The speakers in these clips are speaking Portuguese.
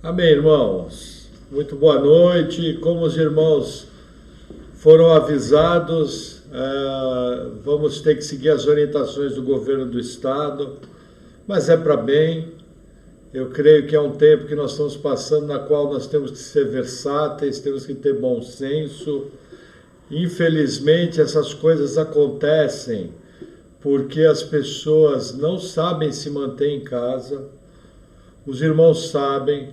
Amém, irmãos. Muito boa noite. Como os irmãos foram avisados, vamos ter que seguir as orientações do governo do estado, mas é para bem. Eu creio que é um tempo que nós estamos passando na qual nós temos que ser versáteis, temos que ter bom senso. Infelizmente, essas coisas acontecem porque as pessoas não sabem se manter em casa. Os irmãos sabem,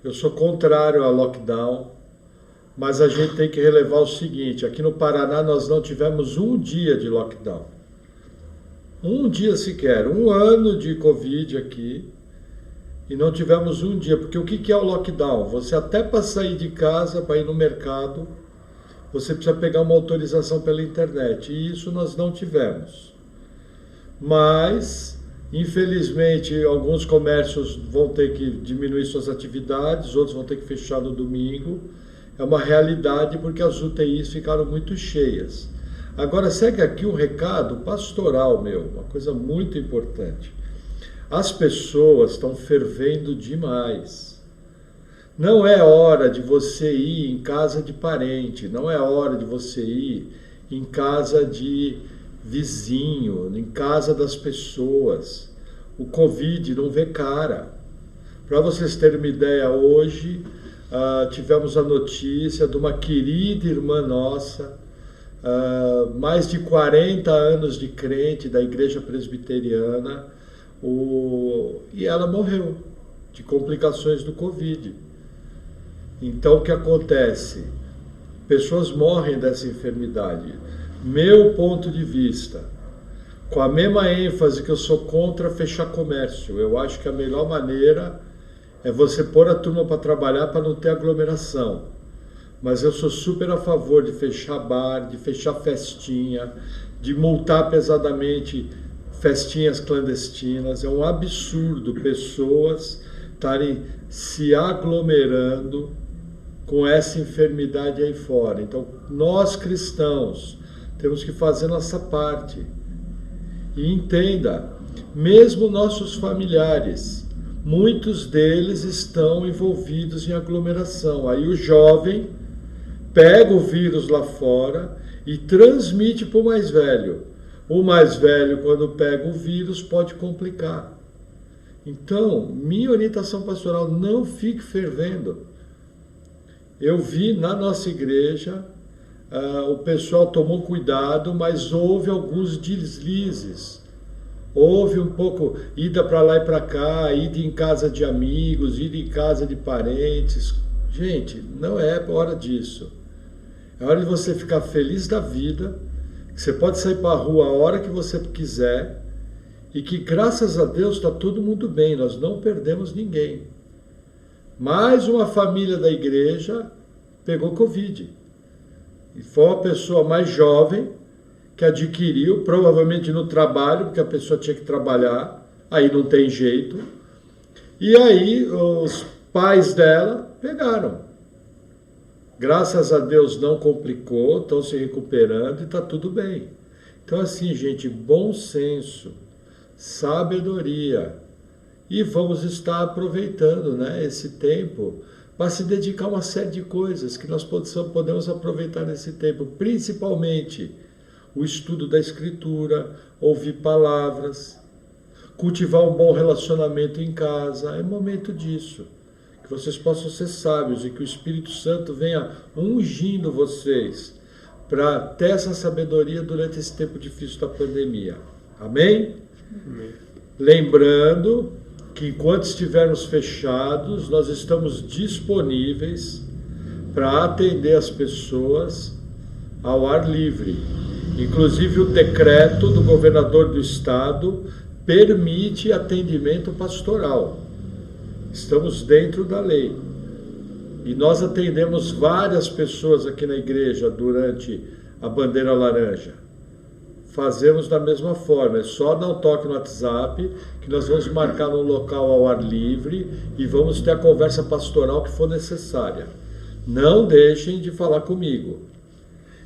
eu sou contrário ao lockdown, mas a gente tem que relevar o seguinte: aqui no Paraná nós não tivemos um dia de lockdown. Um dia sequer, um ano de Covid aqui, e não tivemos um dia. Porque o que é o lockdown? Você até para sair de casa, para ir no mercado, você precisa pegar uma autorização pela internet, e isso nós não tivemos. Mas, infelizmente, alguns comércios vão ter que diminuir suas atividades, outros vão ter que fechar no domingo. É uma realidade porque as UTIs ficaram muito cheias. Agora, segue aqui um recado pastoral meu, uma coisa muito importante. As pessoas estão fervendo demais. Não é hora de você ir em casa de parente, não é hora de você ir em casa de vizinho, em casa das pessoas. O Covid não vê cara. Para vocês terem uma ideia, hoje tivemos a notícia de uma querida irmã nossa, mais de 40 anos de crente da igreja presbiteriana, e ela morreu de complicações do Covid. Então o que acontece? Pessoas morrem dessa enfermidade. Meu ponto de vista, com a mesma ênfase que eu sou contra fechar comércio, eu acho que a melhor maneira é você pôr a turma para trabalhar para não ter aglomeração. Mas eu sou super a favor de fechar bar, de fechar festinha, de multar pesadamente festinhas clandestinas. É um absurdo pessoas estarem se aglomerando com essa enfermidade aí fora. Então, nós cristãos temos que fazer nossa parte. E entenda, mesmo nossos familiares, muitos deles estão envolvidos em aglomeração. Aí o jovem pega o vírus lá fora e transmite para o mais velho. O mais velho, quando pega o vírus, pode complicar. Então, minha orientação pastoral: não fique fervendo. Eu vi na nossa igreja, o pessoal tomou cuidado, mas houve alguns deslizes. Houve um pouco ida para lá e para cá, ida em casa de amigos, ida em casa de parentes. Gente, não é hora disso. É hora de você ficar feliz da vida, que você pode sair para a rua a hora que você quiser, e que graças a Deus está todo mundo bem, nós não perdemos ninguém. Mais uma família da igreja pegou Covid. E foi uma pessoa mais jovem que adquiriu, provavelmente no trabalho, porque a pessoa tinha que trabalhar, aí não tem jeito. E aí os pais dela pegaram. Graças a Deus não complicou, estão se recuperando e está tudo bem. Então assim, gente, bom senso, sabedoria. E vamos estar aproveitando, né, esse tempo para se dedicar a uma série de coisas que nós podemos aproveitar nesse tempo, principalmente o estudo da Escritura, ouvir palavras, cultivar um bom relacionamento em casa. É momento disso, que vocês possam ser sábios e que o Espírito Santo venha ungindo vocês para ter essa sabedoria durante esse tempo difícil da pandemia. Amém? Amém. Lembrando que enquanto estivermos fechados, nós estamos disponíveis para atender as pessoas ao ar livre. Inclusive o decreto do governador do estado permite atendimento pastoral. Estamos dentro da lei. E nós atendemos várias pessoas aqui na igreja durante a bandeira laranja. Fazemos da mesma forma, é só dar um toque no WhatsApp, que nós vamos marcar num local ao ar livre e vamos ter a conversa pastoral que for necessária. Não deixem de falar comigo.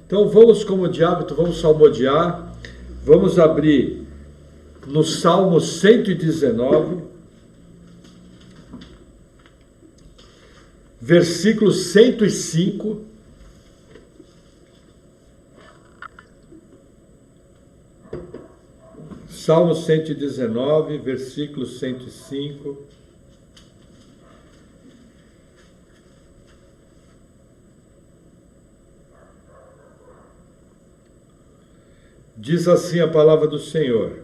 Então vamos, como de hábito, vamos salmodiar, vamos abrir no Salmo 119, versículo 105. Salmo 119, versículo 105. Diz assim a palavra do Senhor: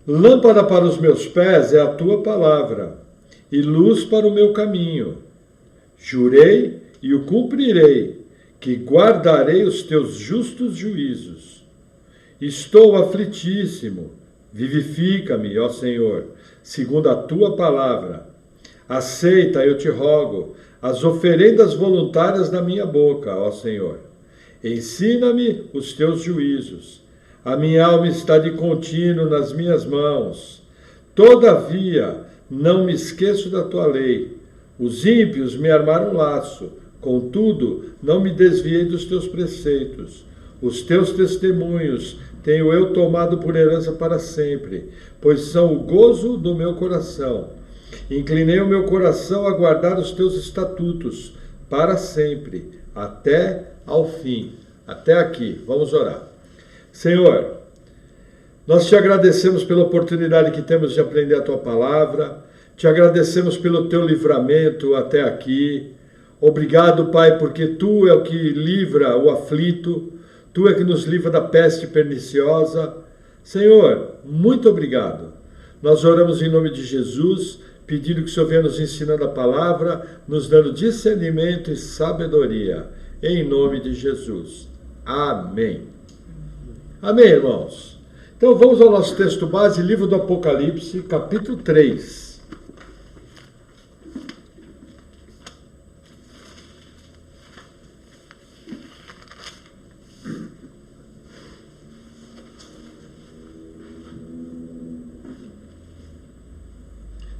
Lâmpada para os meus pés é a tua palavra, e luz para o meu caminho. Jurei e o cumprirei, que guardarei os teus justos juízos. Estou aflitíssimo, vivifica-me, ó Senhor, segundo a tua palavra. Aceita, eu te rogo, as oferendas voluntárias da minha boca, ó Senhor. Ensina-me os teus juízos. A minha alma está de contínuo nas minhas mãos. Todavia, não me esqueço da tua lei. Os ímpios me armaram laço, contudo, não me desviei dos teus preceitos. Os teus testemunhos tenho eu tomado por herança para sempre, pois são o gozo do meu coração. Inclinei o meu coração a guardar os teus estatutos para sempre, até ao fim. Até aqui, vamos orar. Senhor, nós te agradecemos pela oportunidade que temos de aprender a tua palavra, te agradecemos pelo teu livramento até aqui. Obrigado, Pai, porque tu é o que livra o aflito, tu é que nos livra da peste perniciosa. Senhor, muito obrigado. Nós oramos em nome de Jesus, pedindo que o Senhor venha nos ensinando a palavra, nos dando discernimento e sabedoria. Em nome de Jesus. Amém. Amém, irmãos? Então vamos ao nosso texto base, livro do Apocalipse, capítulo 3.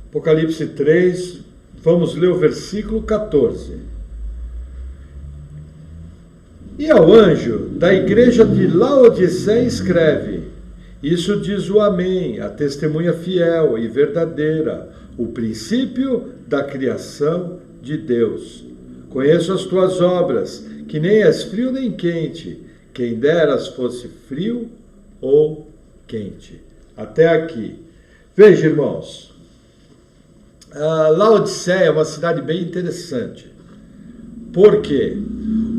Apocalipse 3, vamos ler o versículo 14. E ao anjo da igreja de Laodiceia escreve: Isso diz o Amém, a testemunha fiel e verdadeira, o princípio da criação de Deus. Conheço as tuas obras, que nem és frio nem quente. Quem deras fosse frio ou quente. Até aqui. Veja, irmãos. Laodiceia é uma cidade bem interessante. Por quê?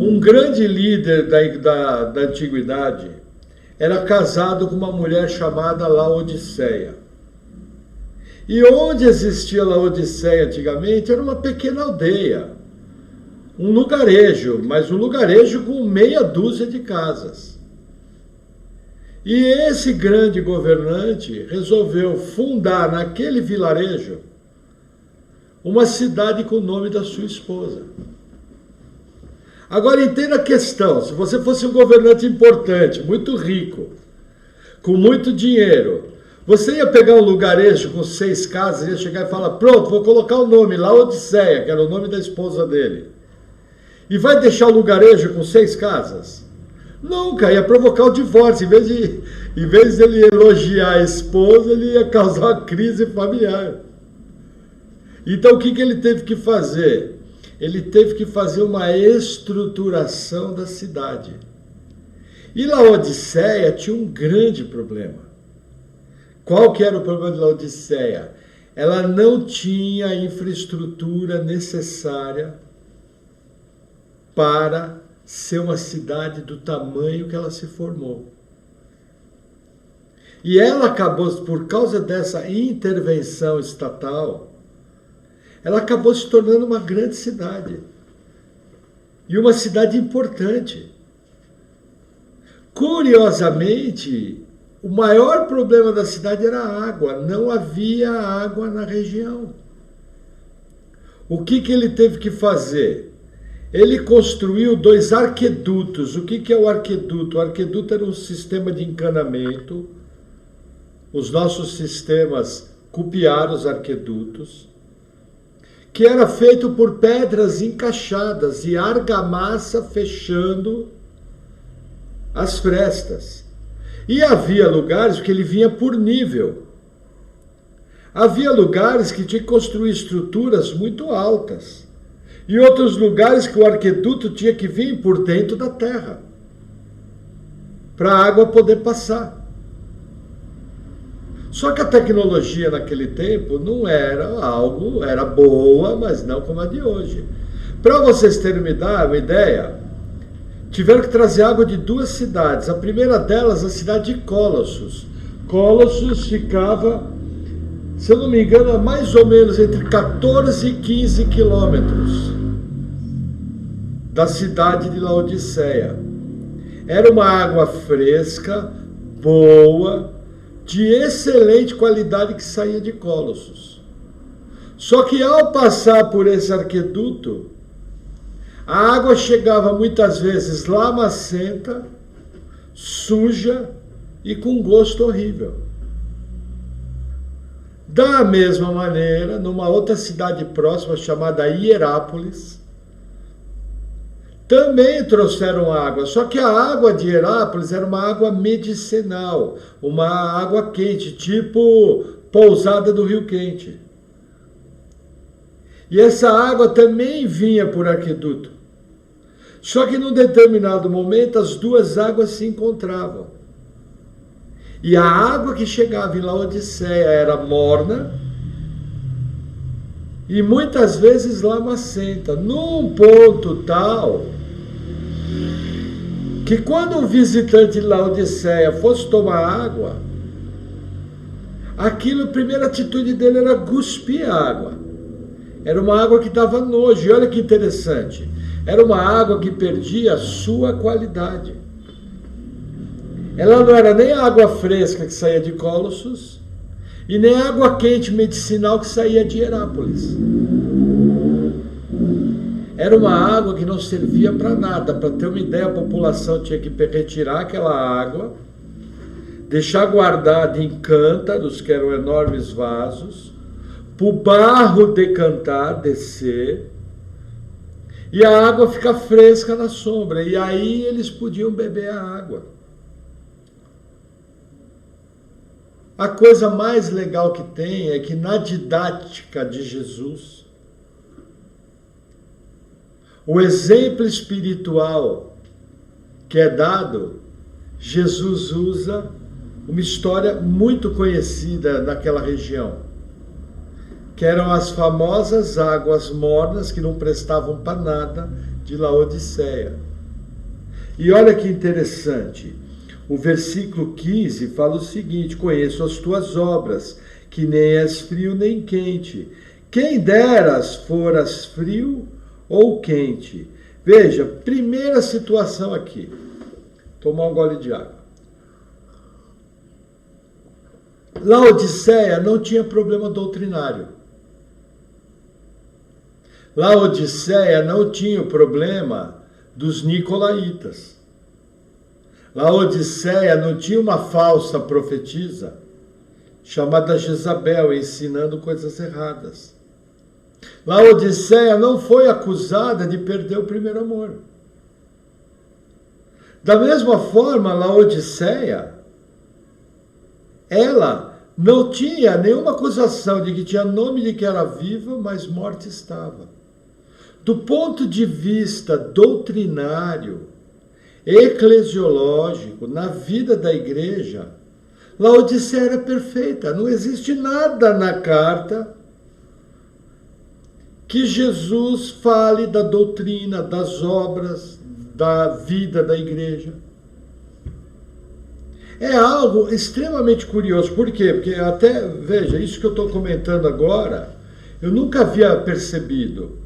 Um grande líder da antiguidade era casado com uma mulher chamada Laodiceia. E onde existia Laodiceia antigamente era uma pequena aldeia, um lugarejo, mas um lugarejo com meia dúzia de casas. E esse grande governante resolveu fundar naquele vilarejo uma cidade com o nome da sua esposa. Agora entenda a questão: se você fosse um governante importante, muito rico, com muito dinheiro, você ia pegar um lugarejo com 6 casas, ia chegar e falar: pronto, vou colocar o nome Laodiceia, que era o nome da esposa dele, e vai deixar o lugarejo com 6 casas? Nunca, ia provocar o divórcio. Em vez de ele elogiar a esposa, ele ia causar uma crise familiar. Então o que ele teve que fazer? Ele teve que fazer uma estruturação da cidade. E Laodiceia tinha um grande problema. Qual que era o problema de Laodiceia? Ela não tinha a infraestrutura necessária para ser uma cidade do tamanho que ela se formou. E ela acabou, por causa dessa intervenção estatal, ela acabou se tornando uma grande cidade. E uma cidade importante. Curiosamente, o maior problema da cidade era a água. Não havia água na região. O que ele teve que fazer? Ele construiu 2 arquedutos. O que é o arqueduto? O arqueduto era um sistema de encanamento. Os nossos sistemas copiaram os arquedutos, que era feito por pedras encaixadas e argamassa fechando as frestas. E havia lugares que ele vinha por nível. Havia lugares que tinha que construir estruturas muito altas. E outros lugares que o aqueduto tinha que vir por dentro da terra, para a água poder passar. Só que a tecnologia naquele tempo não era algo, era boa, mas não como a de hoje. Para vocês terem uma ideia, tiveram que trazer água de duas cidades. A primeira delas, a cidade de Colossos. Colossos ficava, se eu não me engano, mais ou menos entre 14 e 15 quilômetros da cidade de Laodiceia. Era uma água fresca, boa, de excelente qualidade que saía de Colossos. Só que ao passar por esse aqueduto, a água chegava muitas vezes lamacenta, suja e com gosto horrível. Da mesma maneira, numa outra cidade próxima chamada Hierápolis, também trouxeram água, só que a água de Hierápolis era uma água medicinal, uma água quente, tipo pousada do Rio Quente. E essa água também vinha por aqueduto. Só que num determinado momento as duas águas se encontravam. E a água que chegava em Laodiceia era morna e muitas vezes lamacenta, num ponto tal que quando um visitante de Laodiceia fosse tomar água, aquilo, a primeira atitude dele era cuspir a água. Era uma água que dava nojo. E olha que interessante, era uma água que perdia a sua qualidade. Ela não era nem a água fresca que saía de Colossos e nem a água quente medicinal que saía de Hierápolis. Era uma água que não servia para nada. Para ter uma ideia, a população tinha que retirar aquela água, deixar guardada em cântaros, que eram enormes vasos, para o barro decantar, descer, e a água ficar fresca na sombra. E aí eles podiam beber a água. A coisa mais legal que tem é que na didática de Jesus, o exemplo espiritual que é dado, Jesus usa uma história muito conhecida naquela região, que eram as famosas águas mornas que não prestavam para nada de Laodiceia. E olha que interessante, o versículo 15 fala o seguinte: conheço as tuas obras, que nem és frio nem quente. Quem deras foras frio ou quente. Veja, primeira situação aqui. Tomar um gole de água. Laodiceia não tinha problema doutrinário. Laodiceia não tinha o problema dos nicolaítas. Laodiceia não tinha uma falsa profetisa chamada Jezabel ensinando coisas erradas. Laodiceia não foi acusada de perder o primeiro amor. Da mesma forma, Laodiceia, ela não tinha nenhuma acusação de que tinha nome de que era viva, mas morta estava. Do ponto de vista doutrinário, eclesiológico, na vida da igreja, Laodiceia era perfeita. Não existe nada na carta que Jesus fale da doutrina, das obras, da vida da igreja. É algo extremamente curioso. Por quê? Porque até, veja, isso que eu estou comentando agora, eu nunca havia percebido.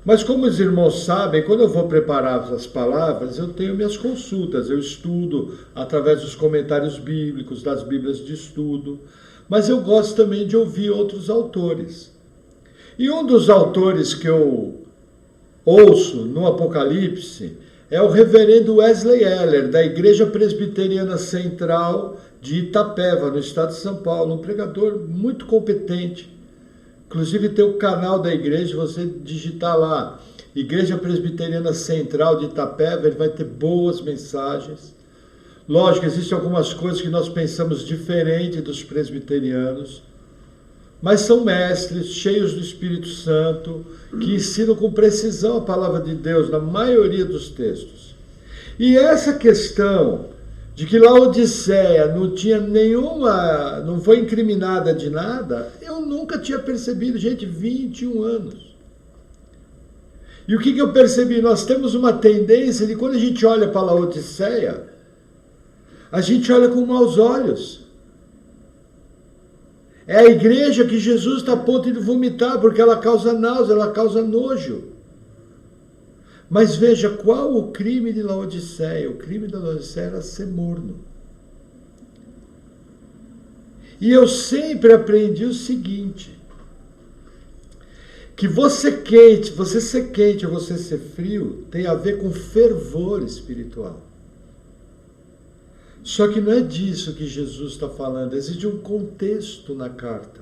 Mas como os irmãos sabem, quando eu vou preparar as palavras, eu tenho minhas consultas, eu estudo através dos comentários bíblicos, das bíblias de estudo, mas eu gosto também de ouvir outros autores. E um dos autores que eu ouço no Apocalipse é o reverendo Wesley Eller, da Igreja Presbiteriana Central de Itapeva, no estado de São Paulo, um pregador muito competente. Inclusive tem o canal da igreja, você digitar lá, Igreja Presbiteriana Central de Itapeva, ele vai ter boas mensagens. Lógico, existem algumas coisas que nós pensamos diferente dos presbiterianos, mas são mestres, cheios do Espírito Santo, que ensinam com precisão a palavra de Deus na maioria dos textos. E essa questão de que Laodiceia não tinha nenhuma, não foi incriminada de nada, eu nunca tinha percebido, gente, 21 anos. E o que eu percebi? Nós temos uma tendência de, quando a gente olha para Laodiceia, a gente olha com maus olhos. É a igreja que Jesus está a ponto de vomitar, porque ela causa náusea, ela causa nojo. Mas veja, qual o crime de Laodiceia? O crime de Laodiceia era ser morno. E eu sempre aprendi o seguinte, que você ser quente ou você ser frio, tem a ver com fervor espiritual. Só que não é disso que Jesus está falando, existe um contexto na carta.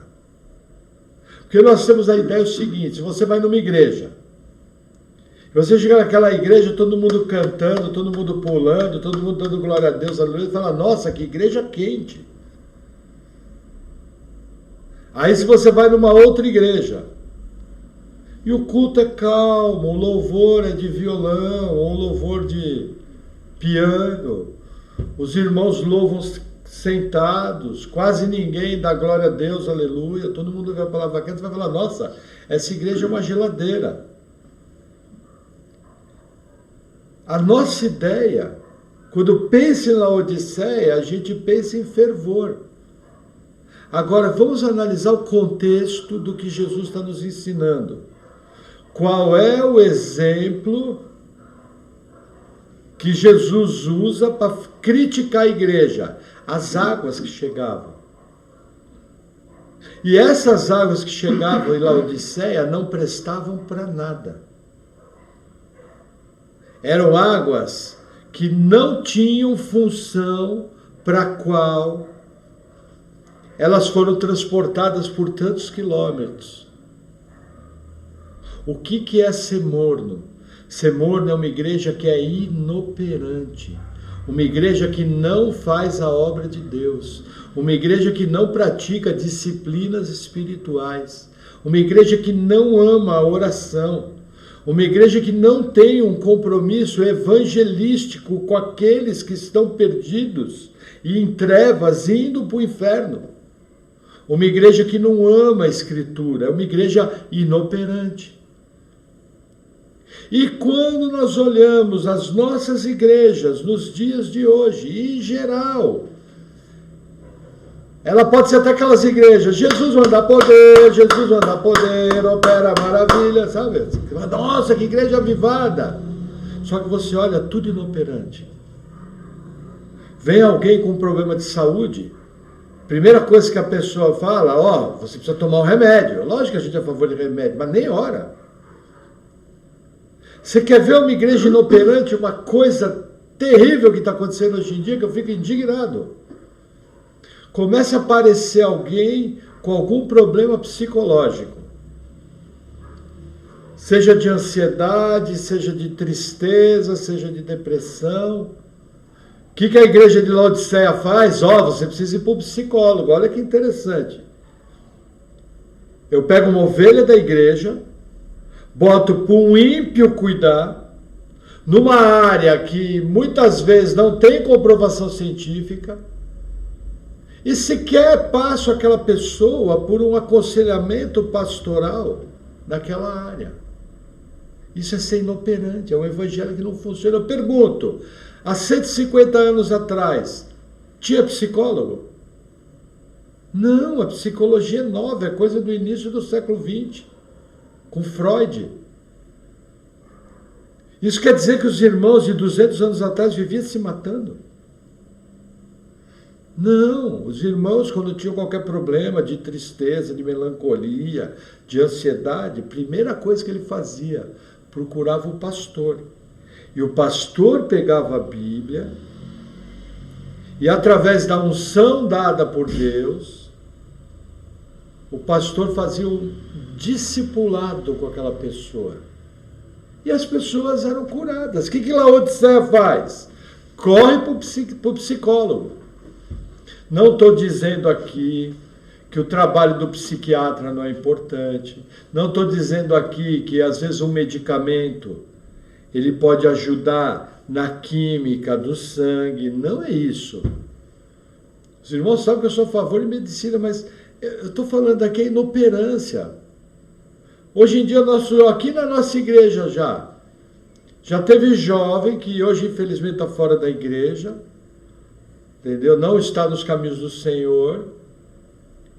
Porque nós temos a ideia seguinte, se você vai numa igreja, você chega naquela igreja, todo mundo cantando, todo mundo pulando, todo mundo dando glória a Deus, aleluia, e fala, nossa, que igreja quente. Aí se você vai numa outra igreja, e o culto é calmo, o louvor é de violão, ou louvor de piano, os irmãos louvam sentados, quase ninguém dá glória a Deus, aleluia, todo mundo vê a palavra quente e vai falar, nossa, essa igreja é uma geladeira. A nossa ideia, quando pensa em Laodiceia, a gente pensa em fervor. Agora, vamos analisar o contexto do que Jesus está nos ensinando. Qual é o exemplo que Jesus usa para criticar a igreja? As águas que chegavam. E essas águas que chegavam em Laodiceia não prestavam para nada. Eram águas que não tinham função para a qual elas foram transportadas por tantos quilômetros. O que é ser morno? Ser morno é uma igreja que é inoperante, uma igreja que não faz a obra de Deus, uma igreja que não pratica disciplinas espirituais, uma igreja que não ama a oração, uma igreja que não tem um compromisso evangelístico com aqueles que estão perdidos e em trevas indo para o inferno. Uma igreja que não ama a Escritura, é uma igreja inoperante. E quando nós olhamos as nossas igrejas nos dias de hoje, em geral, ela pode ser até aquelas igrejas, Jesus vai dar poder, Jesus vai dar poder, opera maravilha, sabe? Nossa, que igreja avivada! Só que você olha tudo inoperante. Vem alguém com um problema de saúde, primeira coisa que a pessoa fala, você precisa tomar um remédio. Lógico que a gente é a favor de remédio, mas nem ora. Você quer ver uma igreja inoperante, uma coisa terrível que está acontecendo hoje em dia, que eu fico indignado. Começa a aparecer alguém com algum problema psicológico. Seja de ansiedade, seja de tristeza, seja de depressão. O que a igreja de Laodiceia faz? Você precisa ir para o psicólogo. Olha que interessante. Eu pego uma ovelha da igreja, boto para um ímpio cuidar, numa área que muitas vezes não tem comprovação científica, e sequer passo aquela pessoa por um aconselhamento pastoral naquela área. Isso é ser inoperante, é um evangelho que não funciona. Eu pergunto, há 150 anos atrás, tinha psicólogo? Não, a psicologia é nova, é coisa do início do século XX, com Freud. Isso quer dizer que os irmãos de 200 anos atrás viviam se matando? Não, os irmãos, quando tinham qualquer problema de tristeza, de melancolia, de ansiedade, primeira coisa que ele fazia, procurava o pastor. E o pastor pegava a Bíblia e, através da unção dada por Deus, o pastor fazia um discipulado com aquela pessoa. E as pessoas eram curadas. O que Laodiceia faz? Corre para o psicólogo. Não estou dizendo aqui que o trabalho do psiquiatra não é importante. Não estou dizendo aqui que às vezes um medicamento ele pode ajudar na química do sangue. Não é isso. Os irmãos sabem que eu sou a favor de medicina, mas eu estou falando aqui a inoperância. Hoje em dia, aqui na nossa igreja já teve jovem que hoje infelizmente está fora da igreja, entendeu? Não está nos caminhos do Senhor,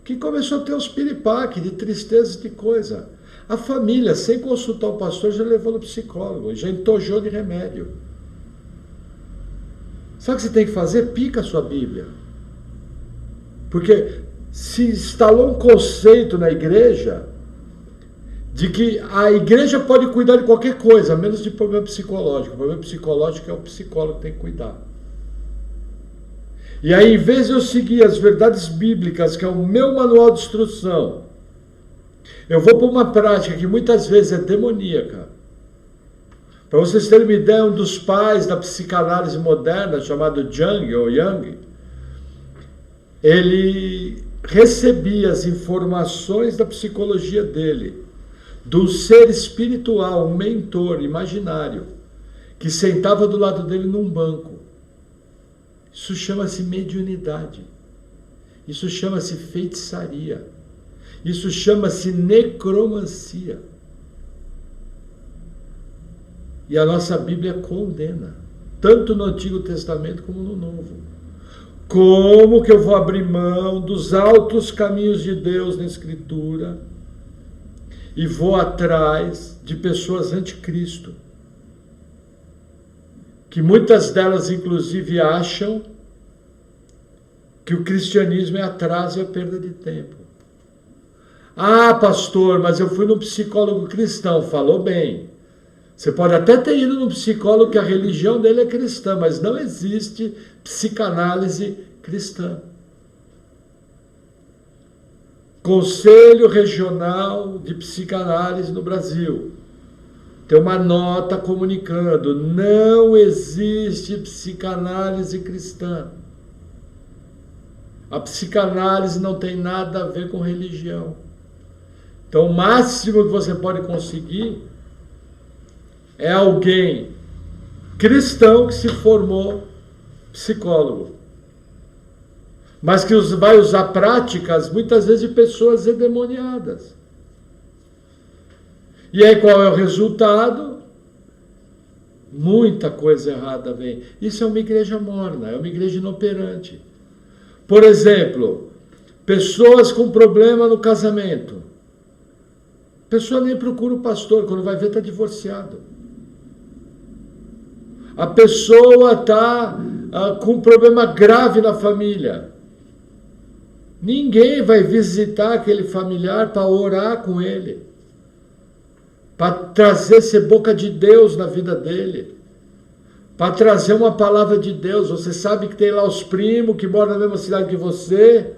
que começou a ter uns piripaque de tristeza, de coisa. A família, sem consultar o pastor, já levou no psicólogo, já entojou de remédio. Sabe o que você tem que fazer? Pica a sua Bíblia. Porque se instalou um conceito na igreja de que a igreja pode cuidar de qualquer coisa, menos de problema psicológico. O problema psicológico é o psicólogo que tem que cuidar. E aí, em vez de eu seguir as verdades bíblicas, que é o meu manual de instrução, eu vou para uma prática que muitas vezes é demoníaca. Para vocês terem uma ideia, um dos pais da psicanálise moderna, chamado Jung, ele recebia as informações da psicologia dele, do ser espiritual, um mentor imaginário, que sentava do lado dele num banco. Isso chama-se mediunidade. Isso chama-se feitiçaria. Isso chama-se necromancia. E a nossa Bíblia condena, tanto no Antigo Testamento como no Novo. Como que eu vou abrir mão dos altos caminhos de Deus na Escritura e vou atrás de pessoas anticristo, que muitas delas inclusive acham que o cristianismo é atraso e a perda de tempo. Ah, pastor, mas eu fui num psicólogo cristão. Falou bem. Você pode até ter ido num psicólogo que a religião dele é cristã, mas não existe psicanálise cristã. Conselho Regional de Psicanálise no Brasil tem uma nota comunicando: não existe psicanálise cristã. A psicanálise não tem nada a ver com religião. Então, o máximo que você pode conseguir é alguém cristão que se formou psicólogo, mas que vai usar práticas, muitas vezes, de pessoas endemoniadas. E aí qual é o resultado? Muita coisa errada vem. Isso é uma igreja morna, é uma igreja inoperante. Por exemplo, pessoas com problema no casamento. A pessoa nem procura o pastor, quando vai ver está divorciado. A pessoa está com um problema grave na família. Ninguém vai visitar aquele familiar para orar com ele, para trazer ser boca de Deus na vida dele, para trazer uma palavra de Deus. Você sabe que tem lá os primos que moram na mesma cidade que você.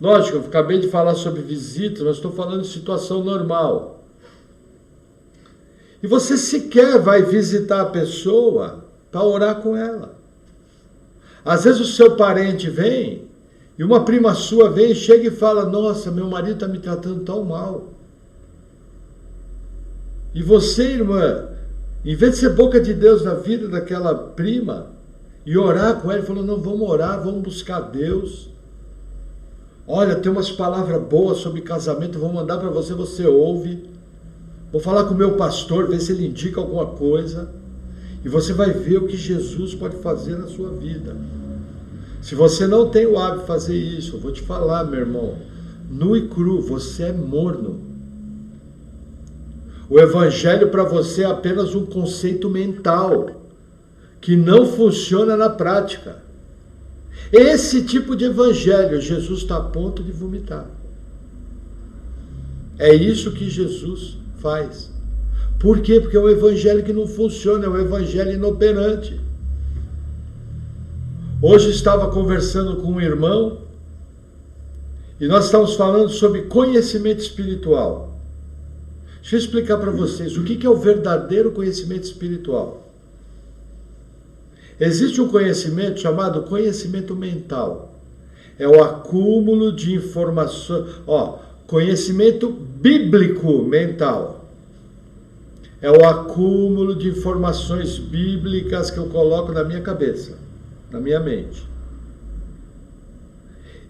Lógico, eu acabei de falar sobre visitas, mas estou falando de situação normal. E você sequer vai visitar a pessoa para orar com ela. Às vezes o seu parente vem, e uma prima sua vem, chega e fala: nossa, meu marido está me tratando tão mal. E você, irmã, em vez de ser boca de Deus na vida daquela prima, e orar com ela, falou: não, vamos orar, vamos buscar Deus. Olha, tem umas palavras boas sobre casamento, vou mandar para você, você ouve. Vou falar com o meu pastor, ver se ele indica alguma coisa. E você vai ver o que Jesus pode fazer na sua vida. Se você não tem o hábito de fazer isso, eu vou te falar, meu irmão, nu e cru, você é morno. O evangelho para você é apenas um conceito mental, que não funciona na prática. Esse tipo de evangelho, Jesus está a ponto de vomitar. É isso que Jesus faz. Por quê? Porque é um evangelho que não funciona, é um evangelho inoperante. Hoje estava conversando com um irmão, e nós estávamos falando sobre conhecimento espiritual. Deixa eu explicar para vocês o que é o verdadeiro conhecimento espiritual. Existe um conhecimento chamado conhecimento mental. É o acúmulo de informações. Conhecimento bíblico mental. É o acúmulo de informações bíblicas que eu coloco na minha cabeça, na minha mente.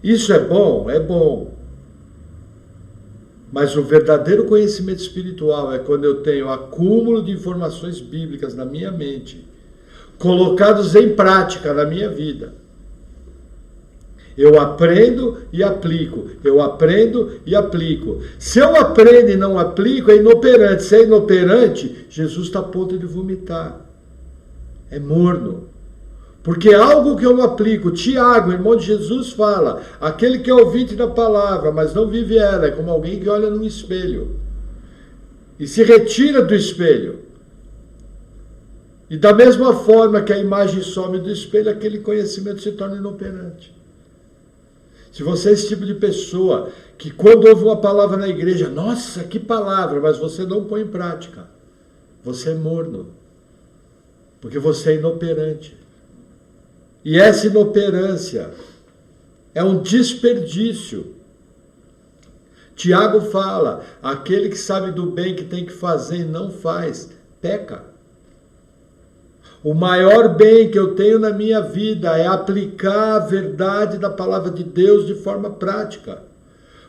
Isso é bom? É bom. Mas o verdadeiro conhecimento espiritual é quando eu tenho acúmulo de informações bíblicas na minha mente, colocados em prática na minha vida. Eu aprendo e aplico. Eu aprendo e aplico. Se eu aprendo e não aplico, é inoperante. Se é inoperante, Jesus está a ponto de vomitar. É morno. Porque algo que eu não aplico, Tiago, irmão de Jesus, fala, aquele que é ouvinte da palavra, mas não vive ela, é como alguém que olha no espelho e se retira do espelho. E da mesma forma que a imagem some do espelho, aquele conhecimento se torna inoperante. Se você é esse tipo de pessoa que quando ouve uma palavra na igreja, nossa, que palavra, mas você não põe em prática, você é morno, porque você é inoperante. E essa inoperância é um desperdício. Tiago fala, aquele que sabe do bem que tem que fazer e não faz, peca. O maior bem que eu tenho na minha vida é aplicar a verdade da palavra de Deus de forma prática.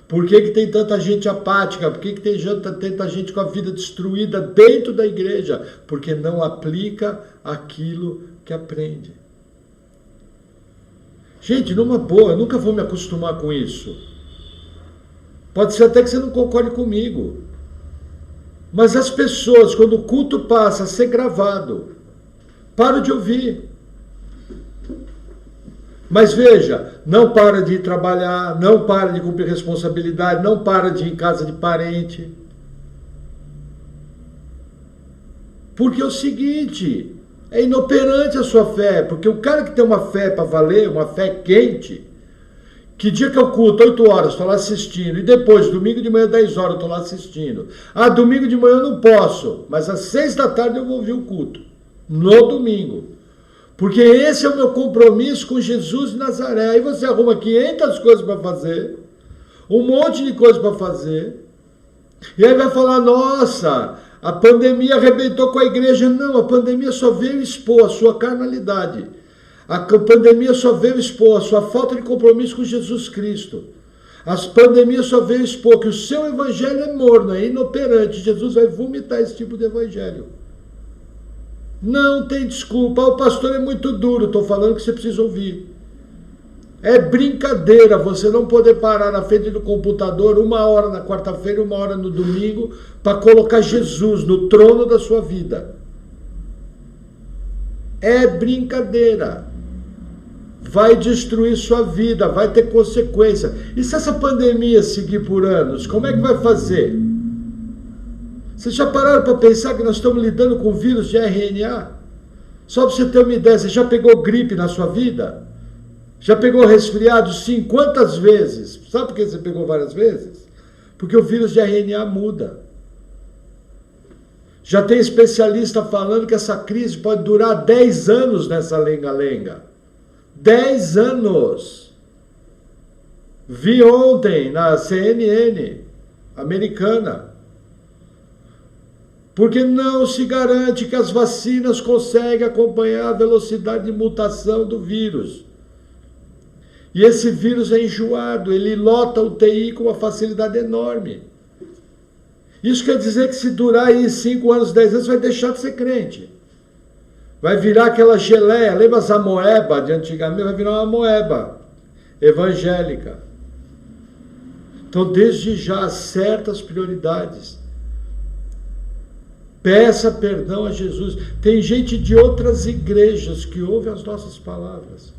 Por que tem tanta gente apática? Por que tem tanta gente com a vida destruída dentro da igreja? Porque não aplica aquilo que aprende. Gente, numa boa, eu nunca vou me acostumar com isso. Pode ser até que você não concorde comigo. Mas as pessoas, quando o culto passa a ser gravado, param de ouvir. Mas veja, não para de ir trabalhar, não para de cumprir responsabilidade, não para de ir em casa de parente. Porque é o seguinte, é inoperante a sua fé, porque o cara que tem uma fé para valer, uma fé quente, que dia que eu culto, 8 horas, estou lá assistindo, e depois, domingo de manhã, 10 horas, estou lá assistindo. Domingo de manhã eu não posso, mas às 6 da tarde eu vou ouvir o culto, no domingo. Porque esse é o meu compromisso com Jesus de Nazaré. Aí você arruma 500 coisas para fazer, um monte de coisas para fazer, e aí vai falar, nossa, a pandemia arrebentou com a igreja. Não, a pandemia só veio expor a sua carnalidade. A pandemia só veio expor a sua falta de compromisso com Jesus Cristo. A pandemia só veio expor que o seu evangelho é morno, é inoperante. Jesus vai vomitar esse tipo de evangelho. Não tem desculpa. O pastor é muito duro. Estou falando que você precisa ouvir. É brincadeira você não poder parar na frente do computador 1 hora na quarta-feira e 1 hora no domingo para colocar Jesus no trono da sua vida. É brincadeira. Vai destruir sua vida, vai ter consequência. E se essa pandemia seguir por anos, como é que vai fazer? Vocês já pararam para pensar que nós estamos lidando com vírus de RNA? Só para você ter uma ideia, você já pegou gripe na sua vida? Já pegou resfriado? Sim, quantas vezes? Sabe por que você pegou várias vezes? Porque o vírus de RNA muda. Já tem especialista falando que essa crise pode durar 10 anos nessa lenga-lenga. 10 anos. Vi ontem na CNN americana. Porque não se garante que as vacinas conseguem acompanhar a velocidade de mutação do vírus. E esse vírus é enjoado, ele lota o UTI com uma facilidade enorme. Isso quer dizer que se durar aí 5 anos, 10 anos, vai deixar de ser crente. Vai virar aquela geleia, lembra essa moeba de antigamente? Vai virar uma moeba evangélica. Então, desde já, certas prioridades. Peça perdão a Jesus. Tem gente de outras igrejas que ouve as nossas palavras.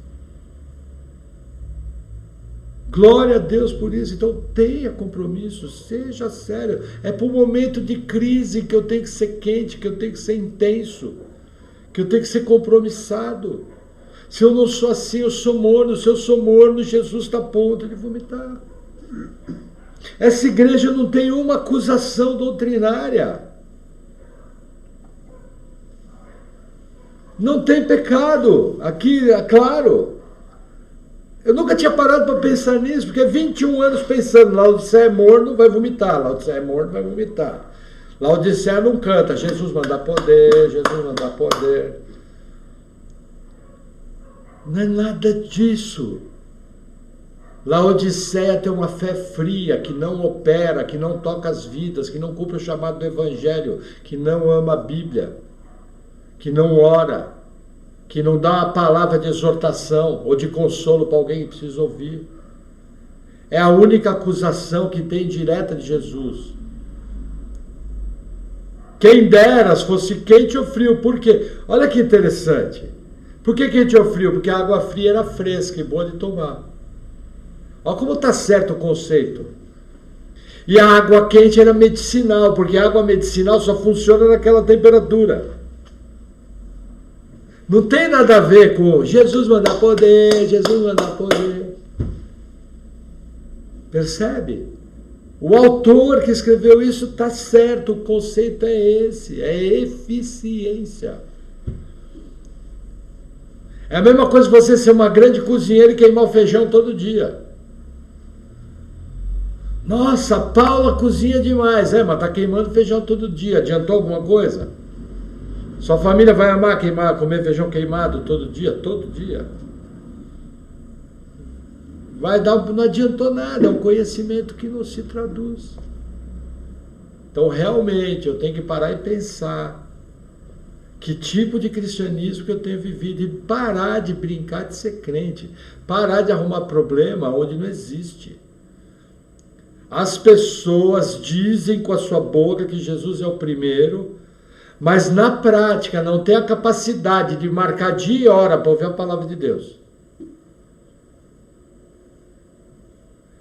Glória a Deus por isso. Então tenha compromisso, seja sério. É para um momento de crise que eu tenho que ser quente, que eu tenho que ser intenso, que eu tenho que ser compromissado. Se eu não sou assim, eu sou morno. Se eu sou morno, Jesus está a ponto de vomitar. Essa igreja não tem uma acusação doutrinária. Não tem pecado. Aqui, é claro. Eu nunca tinha parado para pensar nisso, porque 21 anos pensando, Laodiceia é morno, vai vomitar, Laodiceia é morno, vai vomitar. Laodiceia não canta, Jesus manda poder, Jesus manda poder. Não é nada disso. Laodiceia tem uma fé fria, que não opera, que não toca as vidas, que não cumpre o chamado do Evangelho, que não ama a Bíblia, que não ora, que não dá uma palavra de exortação ou de consolo para alguém que precisa ouvir. É a única acusação que tem direta de Jesus. Quem dera se fosse quente ou frio. Por quê? Olha que interessante. Por que quente ou frio? Porque a água fria era fresca e boa de tomar. Olha como está certo o conceito. E a água quente era medicinal, porque a água medicinal só funciona naquela temperatura. Não tem nada a ver com Jesus mandar poder, Jesus mandar poder. Percebe? O autor que escreveu isso está certo, o conceito é esse, é eficiência. É a mesma coisa você ser uma grande cozinheira e queimar o feijão todo dia. Nossa, Paula cozinha demais. Mas está queimando feijão todo dia. Adiantou alguma coisa? Sua família vai amar comer feijão queimado todo dia? Todo dia. Não adiantou nada, é um conhecimento que não se traduz. Então, realmente, eu tenho que parar e pensar que tipo de cristianismo que eu tenho vivido e parar de brincar de ser crente, parar de arrumar problema onde não existe. As pessoas dizem com a sua boca que Jesus é o primeiro, mas na prática não tem a capacidade de marcar dia e hora para ouvir a palavra de Deus.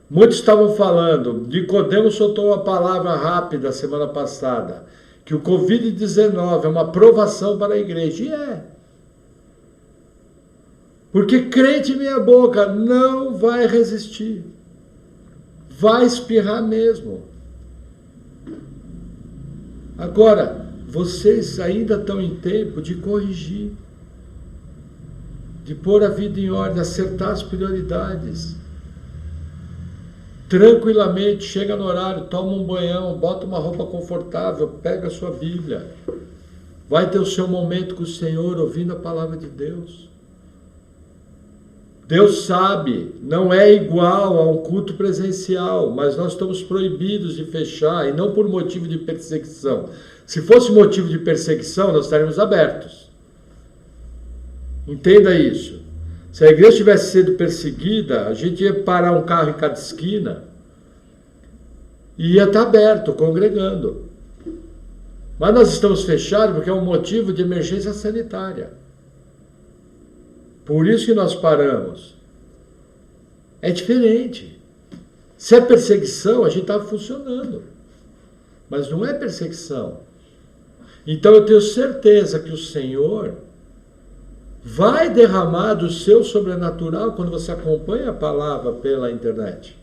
Muitos estavam falando, Nicodemo soltou uma palavra rápida semana passada, que o Covid-19 é uma provação para a igreja. E é. Porque crente meia boca não vai resistir. Vai espirrar mesmo. Agora, vocês ainda estão em tempo de corrigir, de pôr a vida em ordem, acertar as prioridades. Tranquilamente, chega no horário, toma um banhão, bota uma roupa confortável, pega a sua Bíblia. Vai ter o seu momento com o Senhor, ouvindo a palavra de Deus. Deus sabe, não é igual a um culto presencial, mas nós estamos proibidos de fechar, e não por motivo de perseguição. Se fosse motivo de perseguição, nós estaríamos abertos. Entenda isso. Se a igreja tivesse sido perseguida, a gente ia parar um carro em cada esquina e ia estar aberto, congregando. Mas nós estamos fechados porque é um motivo de emergência sanitária. Por isso que nós paramos. É diferente. Se é perseguição, a gente está funcionando. Mas não é perseguição. Então eu tenho certeza que o Senhor vai derramar do seu sobrenatural quando você acompanha a palavra pela internet.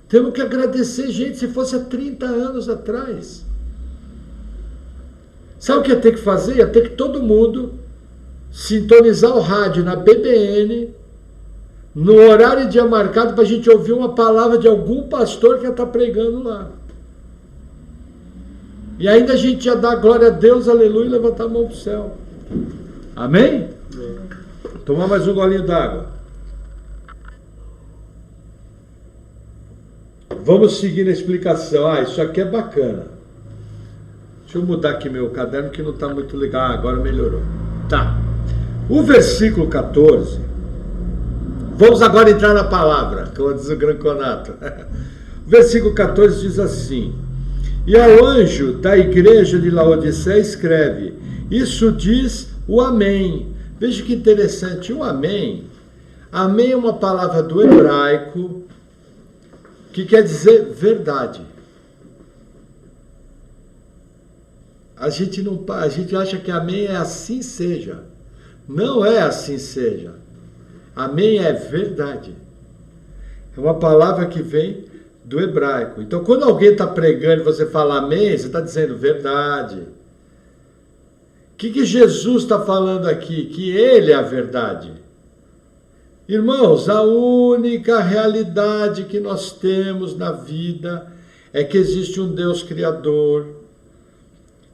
Temos que agradecer, gente, se fosse há 30 anos atrás. Sabe o que ia ter que fazer? Ia ter que todo mundo sintonizar o rádio na BBN, no horário e dia marcado, para a gente ouvir uma palavra de algum pastor que ia estar pregando lá. E ainda a gente ia dar glória a Deus, aleluia, e levantar a mão para o céu. Amém? Tomar mais um golinho d'água. Vamos seguir na explicação. Isso aqui é bacana. Deixa eu mudar aqui meu caderno que não está muito legal. Agora melhorou. Tá. O versículo 14. Vamos agora entrar na palavra, como diz o Granconato. O versículo 14 diz assim: E ao anjo da igreja de Laodiceia escreve: Isso diz o Amém. Veja que interessante, o Amém. Amém é uma palavra do hebraico que quer dizer verdade. A gente acha que Amém é assim seja. Não é assim seja. Amém é verdade. É uma palavra que vem do hebraico. Então, quando alguém está pregando e você fala Amém, você está dizendo verdade. O que Jesus está falando aqui? Que Ele é a verdade. Irmãos, a única realidade que nós temos na vida é que existe um Deus Criador,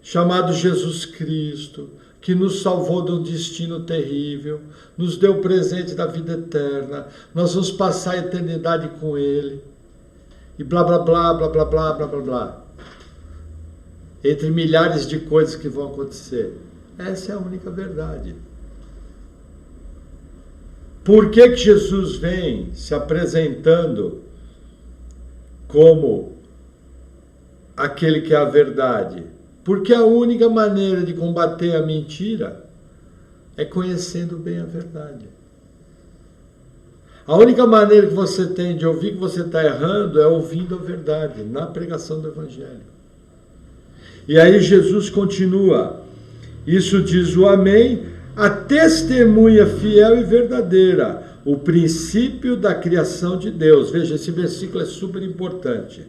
chamado Jesus Cristo, que nos salvou de um destino terrível, nos deu o presente da vida eterna, nós vamos passar a eternidade com Ele, e blá, blá, blá, blá, blá, blá, blá, blá, blá. Entre milhares de coisas que vão acontecer. Essa é a única verdade. Por que Jesus vem se apresentando como aquele que é a verdade? Porque a única maneira de combater a mentira é conhecendo bem a verdade. A única maneira que você tem de ouvir que você está errando é ouvindo a verdade, na pregação do Evangelho. E aí Jesus continua, isso diz o Amém, a testemunha fiel e verdadeira, o princípio da criação de Deus. Veja, esse versículo é super importante.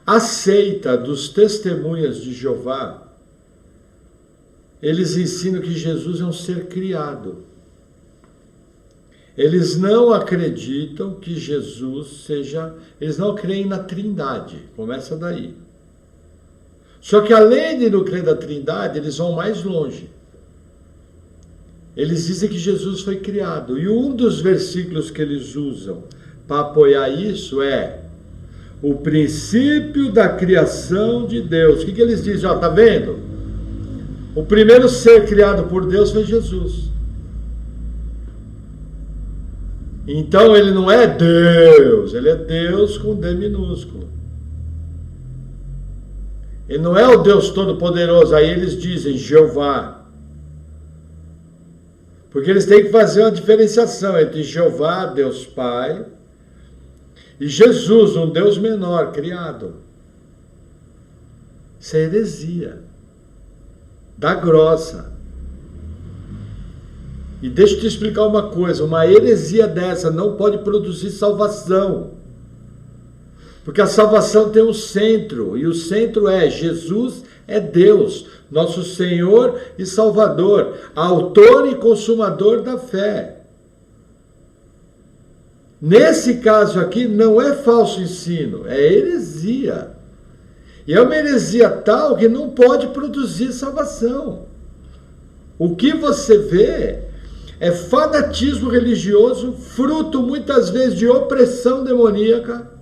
A seita dos testemunhas de Jeová, eles ensinam que Jesus é um ser criado. Eles não acreditam que Jesus seja... Eles não creem na Trindade, começa daí. Só que além de não crer na Trindade, eles vão mais longe. Eles dizem que Jesus foi criado. E um dos versículos que eles usam para apoiar isso é o princípio da criação de Deus. O que eles dizem? Ó, tá vendo? O primeiro ser criado por Deus foi Jesus. Então ele não é Deus, ele é Deus com D minúsculo. Ele não é o Deus Todo-Poderoso. Aí eles dizem Jeová. Porque eles têm que fazer uma diferenciação entre Jeová, Deus Pai, e Jesus, um Deus menor, criado. Isso é heresia. Da grossa. E deixa eu te explicar uma coisa. Uma heresia dessa não pode produzir salvação. Porque a salvação tem um centro. E o centro é Jesus é Deus, nosso Senhor e Salvador, autor e consumador da fé. Nesse caso aqui não é falso ensino, é heresia. E é uma heresia tal que não pode produzir salvação. O que você vê é fanatismo religioso, fruto muitas vezes de opressão demoníaca,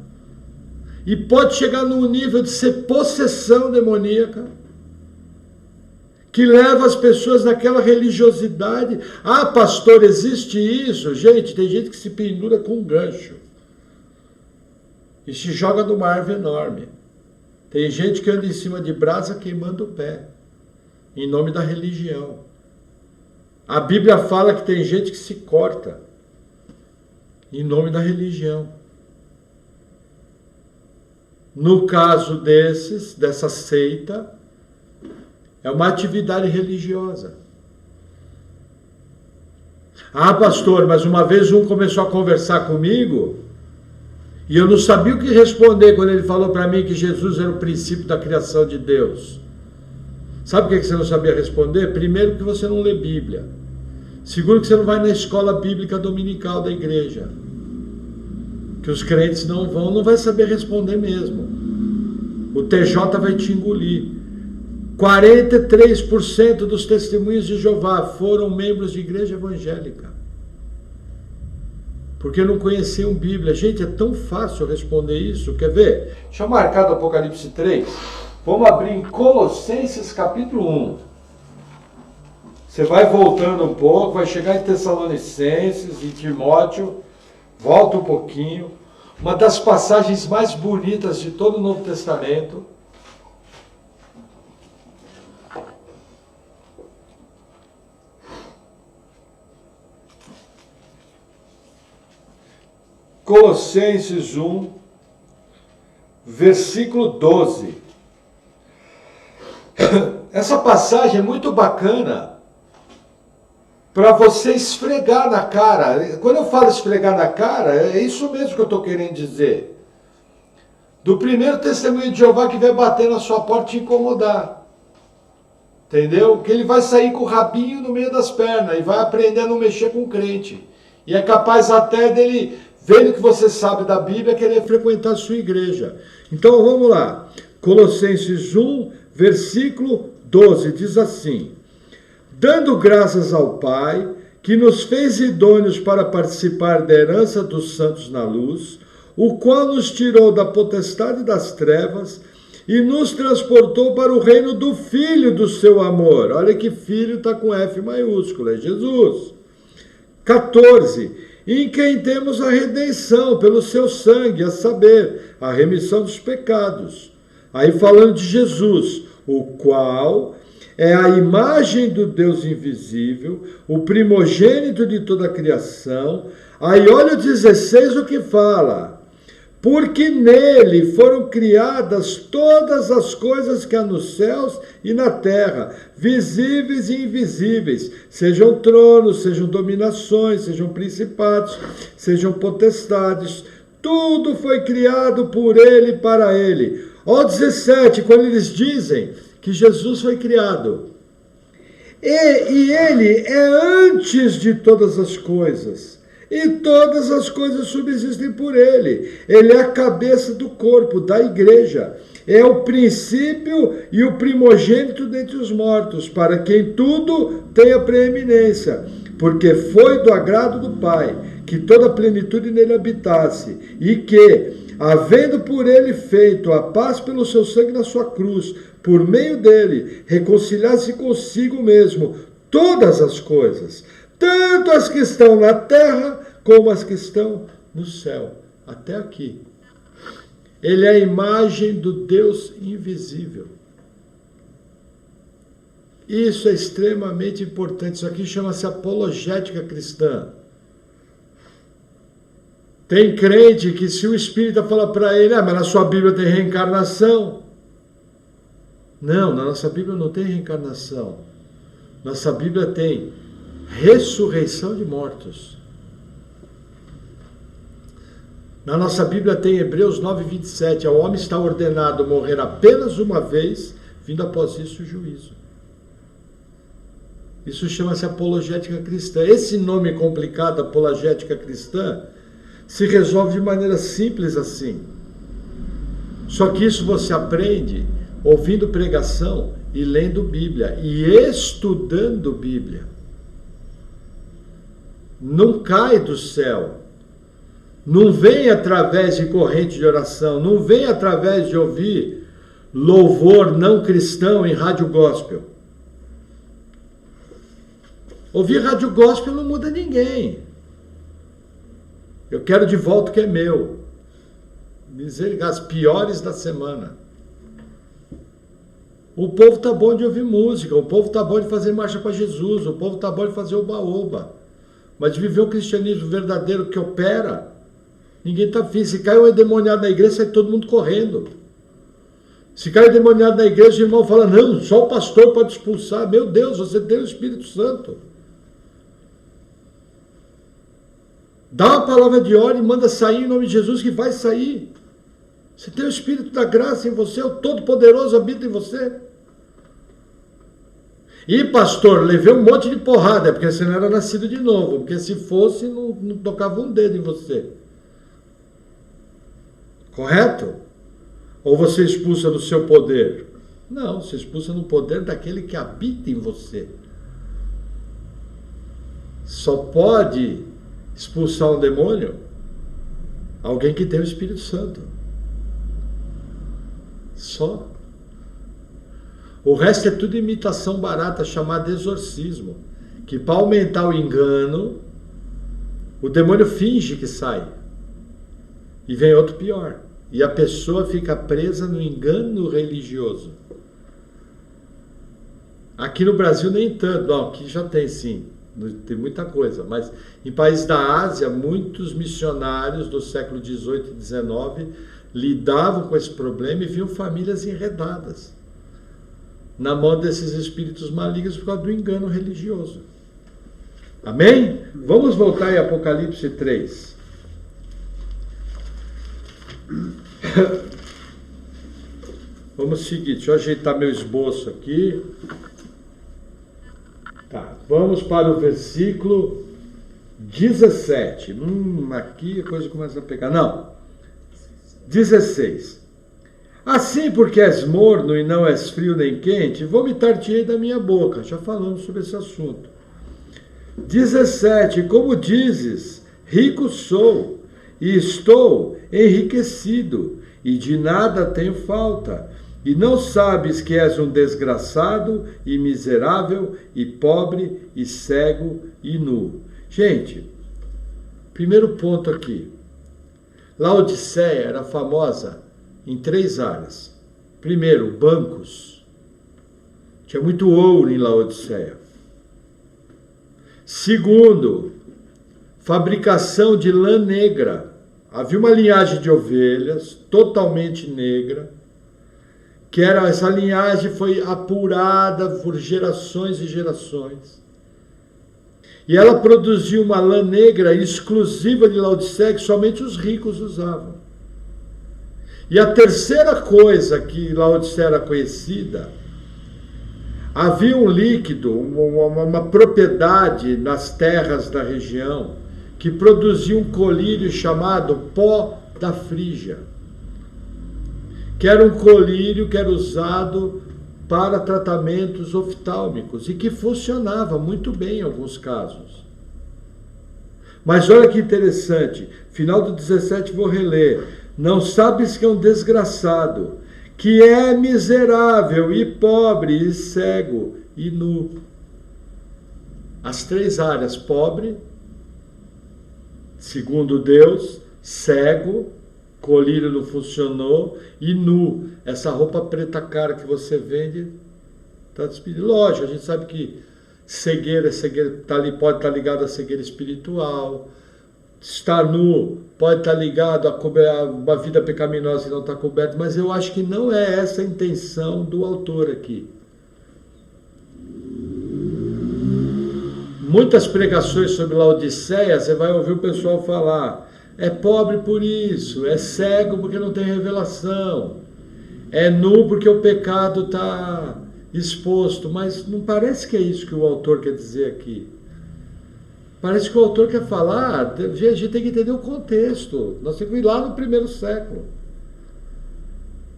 e pode chegar num nível de ser possessão demoníaca, que leva as pessoas naquela religiosidade. Ah, pastor, existe isso? Gente, tem gente que se pendura com um gancho e se joga numa árvore enorme. Tem gente que anda em cima de brasa queimando o pé, em nome da religião. A Bíblia fala que tem gente que se corta, em nome da religião. No caso dessa seita, é uma atividade religiosa. Ah, pastor, mas uma vez um começou a conversar comigo e eu não sabia o que responder quando ele falou para mim que Jesus era o princípio da criação de Deus. Sabe por que você não sabia responder? Primeiro, que você não lê Bíblia. Segundo, que você não vai na escola bíblica dominical da igreja. Que os crentes não vai saber responder mesmo. O TJ vai te engolir. 43% dos testemunhos de Jeová foram membros de igreja evangélica. Porque não conheciam Bíblia. Gente, é tão fácil responder isso. Quer ver? Deixa eu marcar do Apocalipse 3. Vamos abrir em Colossenses capítulo 1. Você vai voltando um pouco, vai chegar em Tessalonicenses, em Timóteo, volta um pouquinho. Uma das passagens mais bonitas de todo o Novo Testamento. Colossenses 1, versículo 12. Essa passagem é muito bacana para você esfregar na cara. Quando eu falo esfregar na cara, é isso mesmo que eu estou querendo dizer. Do primeiro testemunho de Jeová que vai bater na sua porta e te incomodar. Entendeu? Que ele vai sair com o rabinho no meio das pernas e vai aprender a não mexer com o crente. E é capaz até dele, vendo que você sabe da Bíblia, querer frequentar a sua igreja. Então vamos lá. Colossenses 1, versículo 12, diz assim: dando graças ao Pai, que nos fez idôneos para participar da herança dos santos na luz, o qual nos tirou da potestade das trevas e nos transportou para o reino do Filho do seu amor. Olha que Filho está com F maiúsculo, é Jesus. 14. Em quem temos a redenção pelo seu sangue, a saber, a remissão dos pecados. Aí falando de Jesus, o qual é a imagem do Deus invisível, o primogênito de toda a criação. Aí olha o 16 o que fala: porque nele foram criadas todas as coisas que há nos céus e na terra, visíveis e invisíveis, sejam tronos, sejam dominações, sejam principados, sejam potestades, tudo foi criado por ele e para ele. Olha o 17, quando eles dizem que Jesus foi criado. E ele é antes de todas as coisas. E todas as coisas subsistem por ele. Ele é a cabeça do corpo, da igreja. É o princípio e o primogênito dentre os mortos, para quem tudo tem a preeminência. Porque foi do agrado do Pai que toda a plenitude nele habitasse, e que, havendo por ele feito a paz pelo seu sangue na sua cruz, por meio dele, reconciliasse consigo mesmo todas as coisas, tanto as que estão na terra, como as que estão no céu. Até aqui. Ele é a imagem do Deus invisível. Isso é extremamente importante. Isso aqui chama-se apologética cristã. Tem crente que, se o espírita fala para ele, mas na sua Bíblia tem reencarnação. Não, na nossa Bíblia não tem reencarnação. Nossa Bíblia tem ressurreição de mortos. Na nossa Bíblia tem Hebreus 9, 27. O homem está ordenado morrer apenas uma vez, vindo após isso o juízo. Isso chama-se apologética cristã. Esse nome complicado, apologética cristã, se resolve de maneira simples assim. Só que isso você aprende ouvindo pregação e lendo Bíblia e estudando Bíblia. Não cai do céu. Não vem através de corrente de oração. Não vem através de ouvir louvor não cristão em rádio gospel. Ouvir rádio gospel não muda ninguém. Eu quero de volta o que é meu. Misericórdia, as piores da semana. O povo está bom de ouvir música, o povo está bom de fazer marcha para Jesus, o povo está bom de fazer oba-oba. Mas de viver o cristianismo verdadeiro que opera, ninguém está afim. Se cai um endemoniado na igreja, sai todo mundo correndo. Se cai um endemoniado na igreja, o irmão fala, não, só o pastor pode expulsar. Meu Deus, você tem o Espírito Santo. Dá uma palavra de ordem e manda sair em nome de Jesus, que vai sair. Você tem o Espírito da graça em você, o Todo-Poderoso habita em você. E pastor, levei um monte de porrada, porque você não era nascido de novo, porque se fosse, não tocava um dedo em você. Correto? Ou você expulsa do seu poder? Não, você expulsa no poder daquele que habita em você. Só pode expulsar um demônio alguém que tem o Espírito Santo. Só. O resto é tudo imitação barata, chamada exorcismo. Que para aumentar o engano, o demônio finge que sai. E vem outro pior. E a pessoa fica presa no engano religioso. Aqui no Brasil nem tanto. Não, aqui já tem sim. Tem muita coisa. Mas em países da Ásia, muitos missionários do século XVIII e XIX lidavam com esse problema e viam famílias enredadas na mão desses espíritos malignos por causa do engano religioso. Amém? Vamos voltar em Apocalipse 3. Vamos seguir, deixa eu ajeitar meu esboço aqui. Tá, vamos para o versículo 17. Aqui a coisa começa a pegar. Não. 16. Assim, porque és morno e não és frio nem quente, vomitar-te-ei da minha boca. Já falamos sobre esse assunto. 17. Como dizes, rico sou e estou enriquecido, e de nada tenho falta. E não sabes que és um desgraçado e miserável e pobre e cego e nu. Gente, primeiro ponto aqui. Laodiceia era famosa em 3 áreas. Primeiro, bancos. Tinha muito ouro em Laodiceia. Segundo, fabricação de lã negra. Havia uma linhagem de ovelhas totalmente negra, que essa linhagem foi apurada por gerações e gerações. E ela produziu uma lã negra exclusiva de Laodiceia que somente os ricos usavam. E a terceira coisa que Laodiceia era conhecida, havia um líquido, uma propriedade nas terras da região, que produzia um colírio chamado pó da Frígia, que era um colírio que era usado para tratamentos oftálmicos e que funcionava muito bem em alguns casos. Mas olha que interessante, final do 17 vou reler. Não sabes que é um desgraçado, que é miserável e pobre e cego e nu. As 3 áreas: pobre, segundo Deus, cego, colírio não funcionou, e nu. Essa roupa preta cara que você vende está despedido. Lógico, a gente sabe que cegueira pode estar ligado à cegueira espiritual. Estar nu pode estar ligado a uma vida pecaminosa e não estar coberto, mas eu acho que não é essa a intenção do autor aqui. Muitas pregações sobre Laodiceia, você vai ouvir o pessoal falar: é pobre por isso, é cego porque não tem revelação, é nu porque o pecado está exposto. Mas não parece que é isso que o autor quer dizer aqui. Parece que o autor quer falar, a gente tem que entender o contexto. Nós temos que ir lá no 1º século.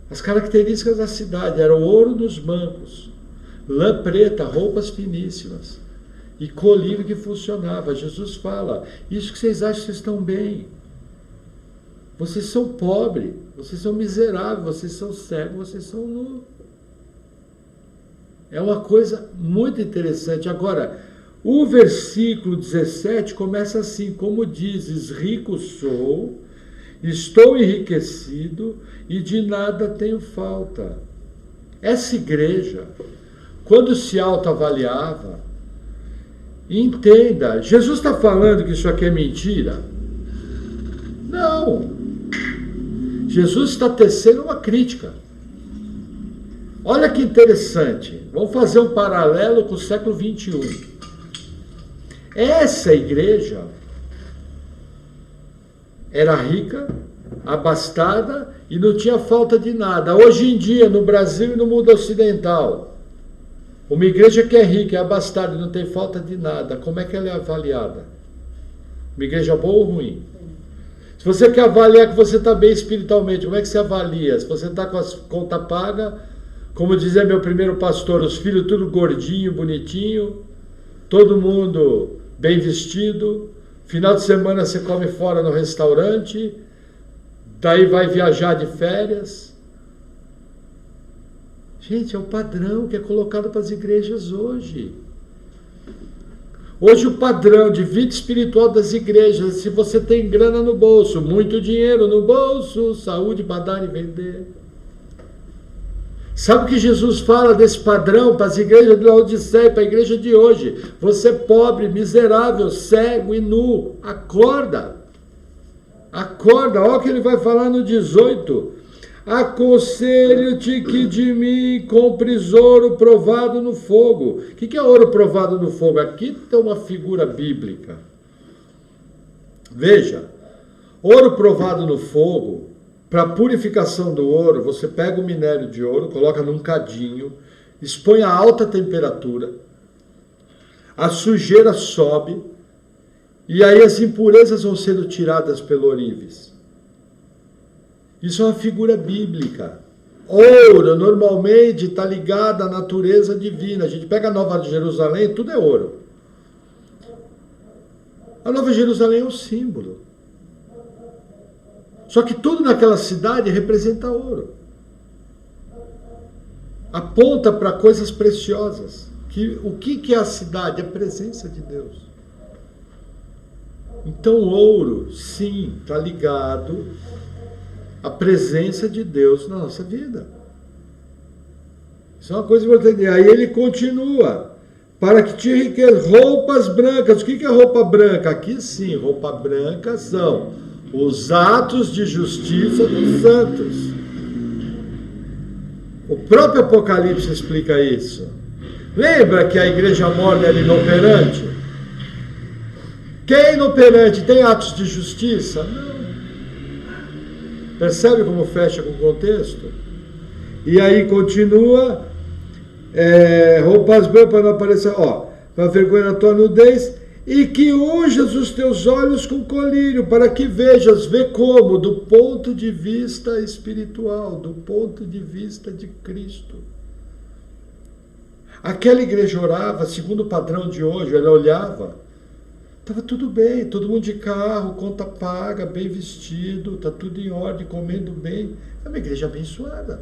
As características da cidade eram ouro nos bancos, lã preta, roupas finíssimas e colírio que funcionava. Jesus fala: isso que vocês acham que vocês estão bem. Vocês são pobres, vocês são miseráveis, vocês são cegos, vocês são nus. É uma coisa muito interessante. Agora, o versículo 17 começa assim: como dizes, rico sou, estou enriquecido e de nada tenho falta. Essa igreja, quando se autoavaliava, entenda, Jesus está falando que isso aqui é mentira? Não. Jesus está tecendo uma crítica. Olha que interessante. Vamos fazer um paralelo com o século 21. Essa igreja era rica, abastada e não tinha falta de nada. Hoje em dia, no Brasil e no mundo ocidental, uma igreja que é rica, é abastada e não tem falta de nada, como é que ela é avaliada? Uma igreja boa ou ruim? Se você quer avaliar que você está bem espiritualmente, como é que você avalia? Se você está com as contas pagas, como dizia meu primeiro pastor, os filhos tudo gordinho, bonitinho, todo mundo bem vestido, final de semana você come fora no restaurante, daí vai viajar de férias. Gente, é o padrão que é colocado para as igrejas hoje. Hoje o padrão de vida espiritual das igrejas, se você tem grana no bolso, muito dinheiro no bolso, saúde para dar e vender. Sabe o que Jesus fala desse padrão para as igrejas de Laodiceia, para a igreja de hoje? Você pobre, miserável, cego e nu, acorda. Acorda, olha o que ele vai falar no 18. Aconselho-te que de mim compres ouro provado no fogo. O que é ouro provado no fogo? Aqui tem uma figura bíblica. Veja, ouro provado no fogo, para a purificação do ouro, você pega o minério de ouro, coloca num cadinho, expõe a alta temperatura, a sujeira sobe, E aí as impurezas vão sendo tiradas pelo ourives. Isso é uma figura bíblica. Ouro normalmente está ligado à natureza divina. A gente pega a Nova Jerusalém, tudo é ouro. A Nova Jerusalém é um símbolo. Só que tudo naquela cidade representa ouro. Aponta para coisas preciosas. O que é a cidade? A presença de Deus. Então o ouro, sim, está ligado à presença de Deus na nossa vida. Isso é uma coisa importante. E aí ele continua. Para que te enriqueça. Roupas brancas. O que é roupa branca? Aqui sim, roupa branca são os atos de justiça dos santos. O próprio Apocalipse explica isso. Lembra que a igreja morna era inoperante? Quem é inoperante tem atos de justiça? Não. Percebe como fecha com o contexto? E aí continua, roupas brancas para não aparecer, para vergonha na tua nudez, e que unjas os teus olhos com colírio, para que vejas, vê como? Do ponto de vista espiritual, do ponto de vista de Cristo. Aquela igreja orava, segundo o padrão de hoje, ela olhava, estava tudo bem, todo mundo de carro, conta paga, bem vestido, está tudo em ordem, comendo bem. É uma igreja abençoada.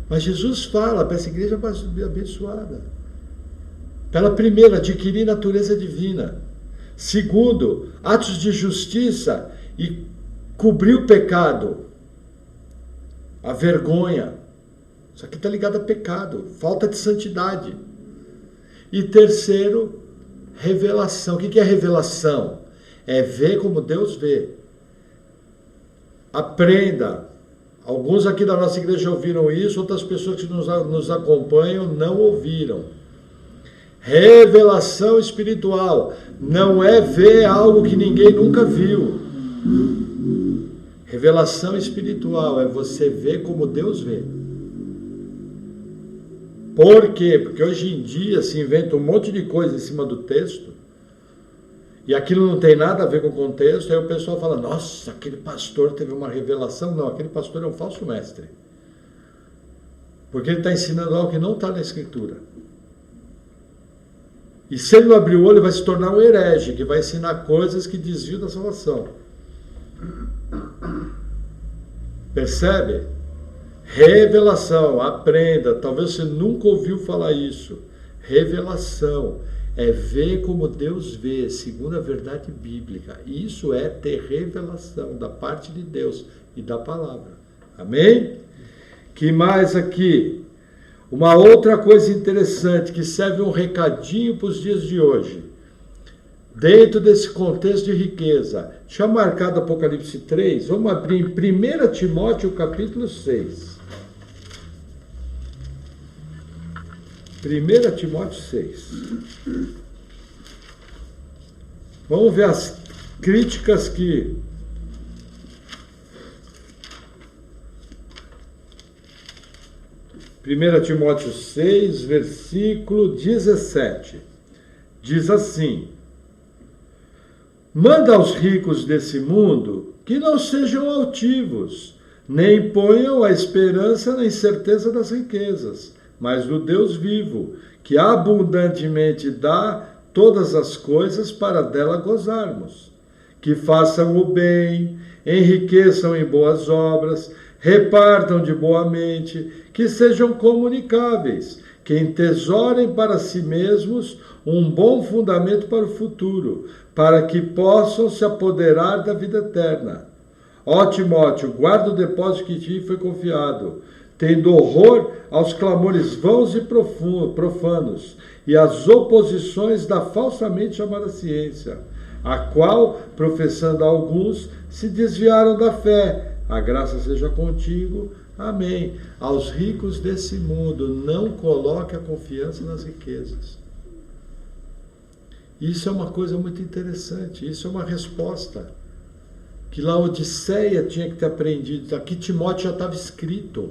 Mas Jesus fala para essa igreja abençoada. Pela primeira, adquirir natureza divina. Segundo, atos de justiça e cobrir o pecado. A vergonha. Isso aqui está ligado a pecado, falta de santidade. E terceiro, revelação. O que é revelação? É ver como Deus vê. Aprenda. Alguns aqui da nossa igreja ouviram isso, outras pessoas que nos acompanham não ouviram. Revelação espiritual. Não é ver algo que ninguém nunca viu. Revelação espiritual é você ver como Deus vê. Por quê? Porque hoje em dia se inventa um monte de coisa em cima do texto e aquilo não tem nada a ver com o contexto, aí o pessoal fala, nossa, aquele pastor teve uma revelação. Não, aquele pastor é um falso mestre. Porque ele está ensinando algo que não está na Escritura. E se ele não abrir o olho, ele vai se tornar um herege, que vai ensinar coisas que desviam da salvação. Percebe? Revelação, aprenda. Talvez você nunca ouviu falar isso. Revelação é ver como Deus vê, segundo a verdade bíblica. Isso é ter revelação da parte de Deus e da palavra. Amém? Que mais aqui? Uma outra coisa interessante que serve um recadinho para os dias de hoje. Dentro desse contexto de riqueza. Deixa eu marcar do Apocalipse 3. Vamos abrir em 1 Timóteo capítulo 6. 1 Timóteo 6. Vamos ver as críticas que... Primeira Timóteo 6, versículo 17. Diz assim: manda aos ricos desse mundo que não sejam altivos, nem ponham a esperança na incerteza das riquezas, mas no Deus vivo, que abundantemente dá todas as coisas para dela gozarmos. Que façam o bem, enriqueçam em boas obras, repartam de boa mente, que sejam comunicáveis, que entesorem para si mesmos um bom fundamento para o futuro, para que possam se apoderar da vida eterna. Ó Timóteo, guarda o depósito que te foi confiado, tendo horror aos clamores vãos e profanos, e às oposições da falsamente chamada ciência, a qual, professando alguns, se desviaram da fé. A graça seja contigo. Amém. Aos ricos desse mundo, não coloque a confiança nas riquezas. Isso é uma coisa muito interessante. Isso é uma resposta que Laodiceia tinha que ter aprendido. Aqui Timóteo já estava escrito.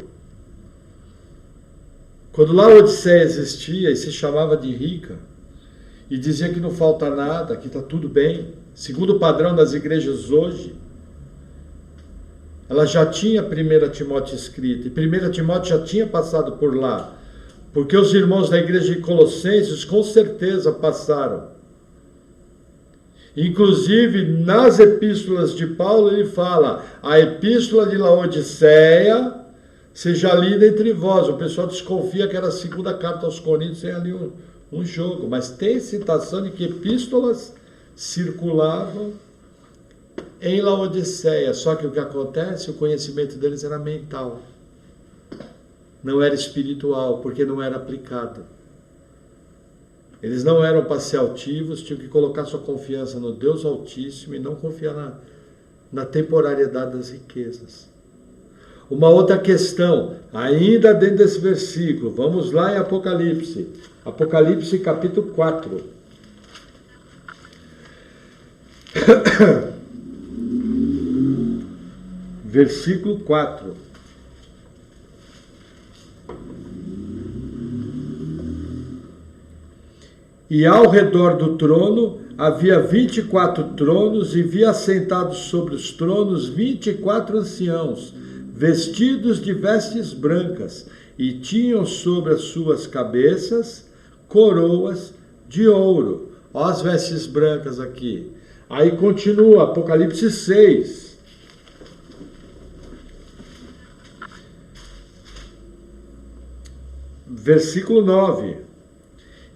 Quando Laodiceia existia e se chamava de rica, e dizia que não falta nada, que está tudo bem, segundo o padrão das igrejas hoje, ela já tinha 1 Timóteo escrita, e 1 Timóteo já tinha passado por lá, porque os irmãos da igreja de Colossenses com certeza passaram. Inclusive, nas epístolas de Paulo, ele fala, a epístola de Laodiceia seja lida entre vós. O pessoal desconfia que era a segunda carta aos Coríntios, tem ali um jogo, mas tem citação de que epístolas circulavam em Laodiceia, só que o que acontece, o conhecimento deles era mental, não era espiritual, porque não era aplicado. Eles não eram para ser altivos, tinham que colocar sua confiança no Deus Altíssimo e não confiar na temporariedade das riquezas. Uma outra questão, ainda dentro desse versículo, vamos lá em Apocalipse. Apocalipse capítulo 4. Versículo 4. E ao redor do trono havia 24 tronos, e vi assentados sobre os tronos 24 anciãos, vestidos de vestes brancas, e tinham sobre as suas cabeças coroas de ouro. Olha as vestes brancas aqui. Aí continua, Apocalipse 6. Versículo 9.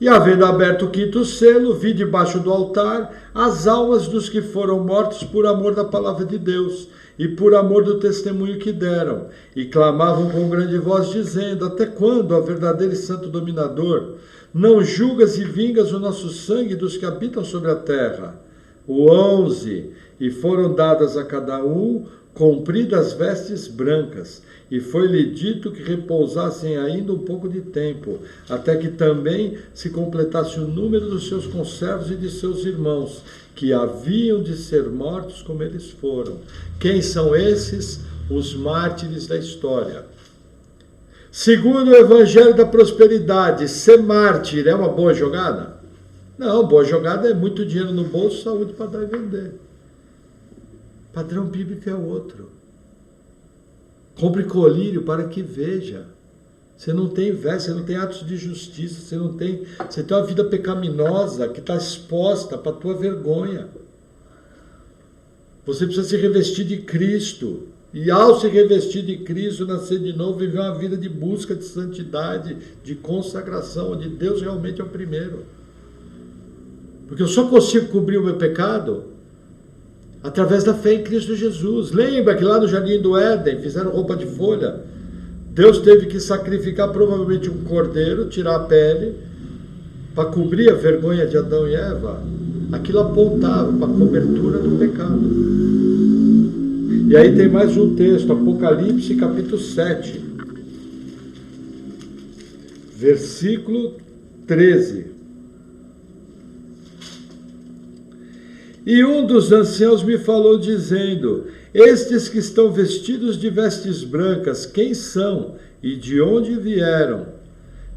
E havendo aberto o quinto selo, vi debaixo do altar as almas dos que foram mortos por amor da palavra de Deus e por amor do testemunho que deram, e clamavam com grande voz, dizendo: até quando, ó verdadeiro e santo dominador, não julgas e vingas o nosso sangue dos que habitam sobre a terra? O 11. E foram dadas a cada um compridas vestes brancas, e foi-lhe dito que repousassem ainda um pouco de tempo, até que também se completasse o número dos seus conservos e de seus irmãos, que haviam de ser mortos como eles foram. Quem são esses? Os mártires da história. Segundo o Evangelho da Prosperidade, ser mártir é uma boa jogada? Não, boa jogada é muito dinheiro no bolso, saúde para dar e vender. Padrão bíblico é outro. Compre colírio para que veja. Você não tem inveja, você não tem atos de justiça, você tem uma vida pecaminosa que está exposta para a tua vergonha. Você precisa se revestir de Cristo. E ao se revestir de Cristo, nascer de novo, viver uma vida de busca de santidade, de consagração, onde Deus realmente é o primeiro. Porque eu só consigo cobrir o meu pecado através da fé em Cristo Jesus. Lembra que lá no Jardim do Éden fizeram roupa de folha? Deus teve que sacrificar provavelmente um cordeiro, tirar a pele, para cobrir a vergonha de Adão e Eva. Aquilo apontava para a cobertura do pecado. E aí tem mais um texto, Apocalipse capítulo 7, versículo 13. E um dos anciãos me falou dizendo: estes que estão vestidos de vestes brancas, quem são e de onde vieram?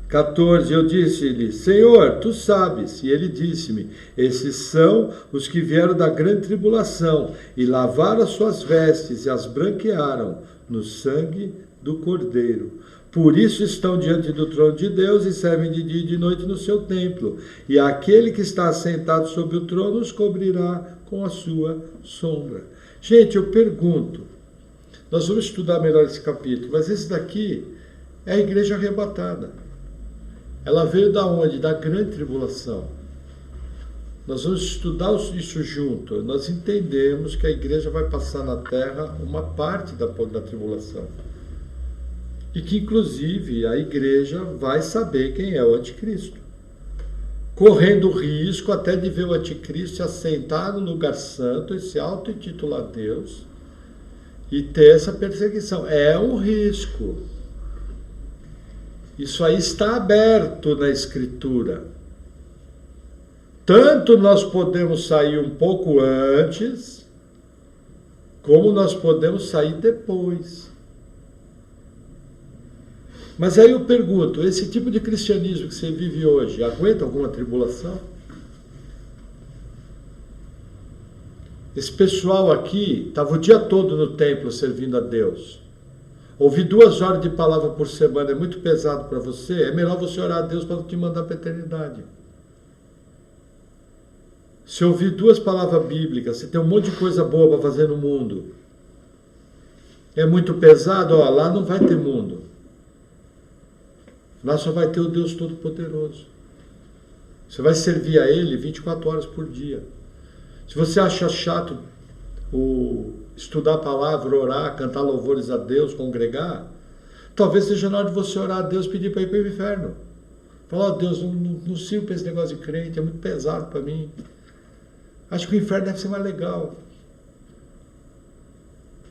14, eu disse-lhe: Senhor, tu sabes. E ele disse-me: esses são os que vieram da grande tribulação e lavaram as suas vestes e as branquearam no sangue do Cordeiro. Por isso estão diante do trono de Deus e servem de dia e de noite no seu templo. E aquele que está assentado sobre o trono os cobrirá com a sua sombra. Gente, eu pergunto, nós vamos estudar melhor esse capítulo, mas esse daqui é a igreja arrebatada. Ela veio da onde? Da grande tribulação. Nós vamos estudar isso junto. Nós entendemos que a igreja vai passar na terra uma parte da tribulação. E que, inclusive, a igreja vai saber quem é o anticristo. Correndo o risco até de ver o anticristo assentado no lugar santo e se auto-intitular Deus e ter essa perseguição. É um risco. Isso aí está aberto na Escritura. Tanto nós podemos sair um pouco antes, como nós podemos sair depois. Mas aí eu pergunto, esse tipo de cristianismo que você vive hoje, aguenta alguma tribulação? Esse pessoal aqui estava o dia todo no templo servindo a Deus. Ouvir 2 horas de palavra por semana é muito pesado para você. É melhor você orar a Deus para te mandar para a eternidade. Se ouvir 2 palavras bíblicas, você tem um monte de coisa boa para fazer no mundo. É muito pesado, ó, lá não vai ter mundo. Lá só vai ter o Deus Todo-Poderoso. Você vai servir a Ele 24 horas por dia. Se você acha chato estudar a palavra, orar, cantar louvores a Deus, congregar, talvez seja na hora de você orar a Deus, pedir para ir para o inferno. Falar, ó, Deus, não sirvo para esse negócio de crente, é muito pesado para mim. Acho que o inferno deve ser mais legal.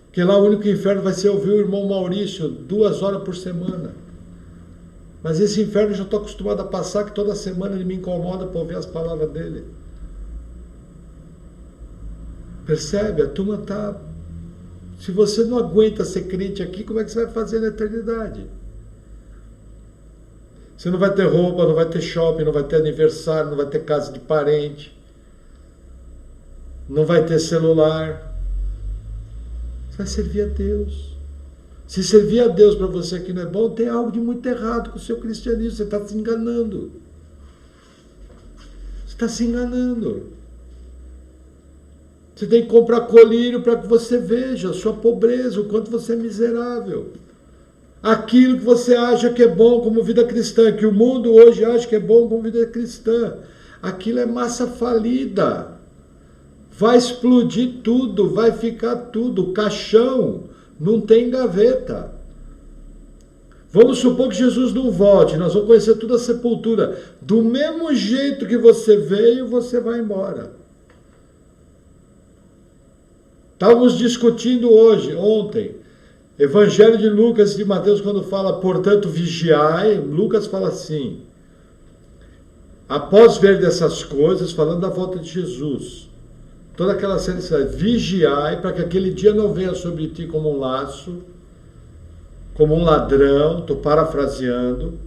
Porque lá o único inferno vai ser ouvir o irmão Maurício 2 horas por semana. Mas esse inferno eu já estou acostumado a passar, que toda semana ele me incomoda para ouvir as palavras dele. Percebe? A turma está... Se você não aguenta ser crente aqui, como é que você vai fazer na eternidade? Você não vai ter roupa, não vai ter shopping, não vai ter aniversário, não vai ter casa de parente, não vai ter celular. Você vai servir a Deus. Se servir a Deus para você aqui não é bom, tem algo de muito errado com o seu cristianismo. Você está se enganando. Você está se enganando. Você tem que comprar colírio para que você veja a sua pobreza, o quanto você é miserável. Aquilo que você acha que é bom como vida cristã, que o mundo hoje acha que é bom como vida cristã, aquilo é massa falida. Vai explodir tudo, vai ficar tudo. Caixão não tem gaveta. Vamos supor que Jesus não volte, nós vamos conhecer toda a sepultura. Do mesmo jeito que você veio, você vai embora. Estávamos discutindo ontem, Evangelho de Lucas e de Mateus, quando fala, portanto, vigiai, Lucas fala assim, após ver dessas coisas, falando da volta de Jesus, toda aquela cena, vigiai, para que aquele dia não venha sobre ti como um laço, como um ladrão, estou parafraseando,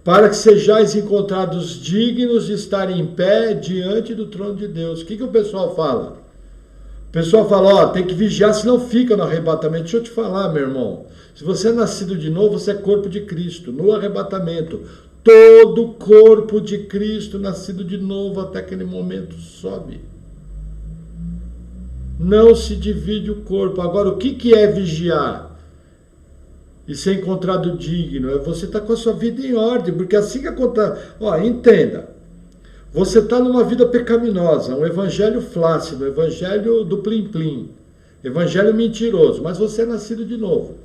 para que sejais encontrados dignos de estar em pé diante do trono de Deus. O que o pessoal fala? O pessoal fala, ó, tem que vigiar, senão fica no arrebatamento. Deixa eu te falar, meu irmão. Se você é nascido de novo, você é corpo de Cristo. No arrebatamento, todo corpo de Cristo nascido de novo até aquele momento sobe. Não se divide o corpo. Agora, o que é vigiar? E ser encontrado digno? É você estar com a sua vida em ordem, porque assim que acontece... Ó, entenda. Você está numa vida pecaminosa, um evangelho flácido, um evangelho do plim-plim, evangelho mentiroso, mas você é nascido de novo.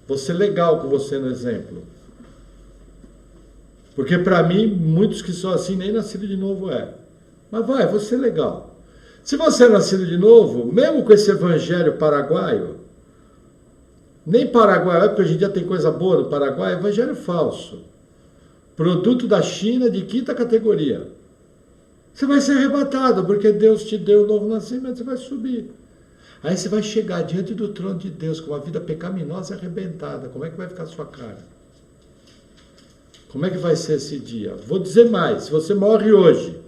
Você é legal com você no exemplo. Porque para mim, muitos que são assim, nem nascido de novo é. Mas você é legal. Se você é nascido de novo, mesmo com esse evangelho paraguaio, nem paraguaio é, porque hoje em dia tem coisa boa no Paraguai, é evangelho falso. Produto da China de 5ª categoria. Você vai ser arrebatado, porque Deus te deu um novo nascimento, você vai subir. Aí você vai chegar diante do trono de Deus com uma vida pecaminosa e arrebentada. Como é que vai ficar a sua cara? Como é que vai ser esse dia? Vou dizer mais, se você morre hoje,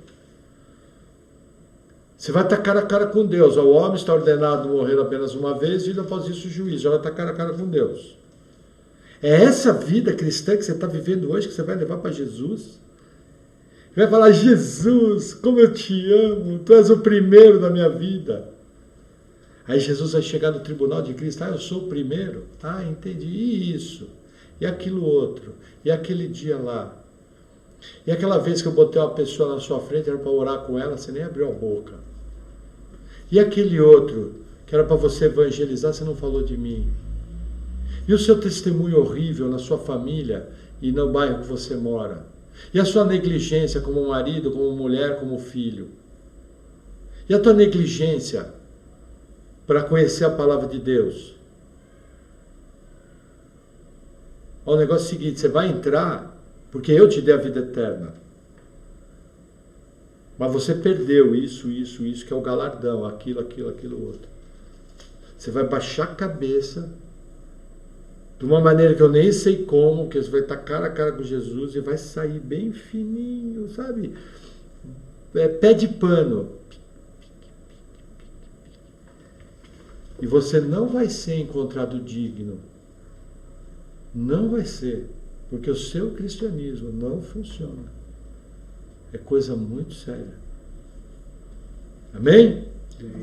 você vai estar cara a cara com Deus. O homem está ordenado a morrer apenas uma vez e após isso o juiz. Já vai estar cara a cara com Deus. É essa vida cristã que você está vivendo hoje que você vai levar para Jesus? Vai falar, Jesus, como eu te amo, tu és o primeiro da minha vida. Aí Jesus vai chegar no tribunal de Cristo, eu sou o primeiro? Ah, entendi, e isso? E aquilo outro? E aquele dia lá? E aquela vez que eu botei uma pessoa na sua frente, era para orar com ela, você nem abriu a boca. E aquele outro, que era para você evangelizar, você não falou de mim. E o seu testemunho horrível na sua família e no bairro que você mora. E a sua negligência como marido, como mulher, como filho. E a tua negligência para conhecer a palavra de Deus. O negócio é o seguinte, você vai entrar porque eu te dei a vida eterna. Mas você perdeu isso, que é o galardão, aquilo, outro. Você vai baixar a cabeça de uma maneira que eu nem sei como, que você vai estar cara a cara com Jesus e vai sair bem fininho, sabe? Pé de pano. E você não vai ser encontrado digno. Não vai ser. Porque o seu cristianismo não funciona. É coisa muito séria. Amém?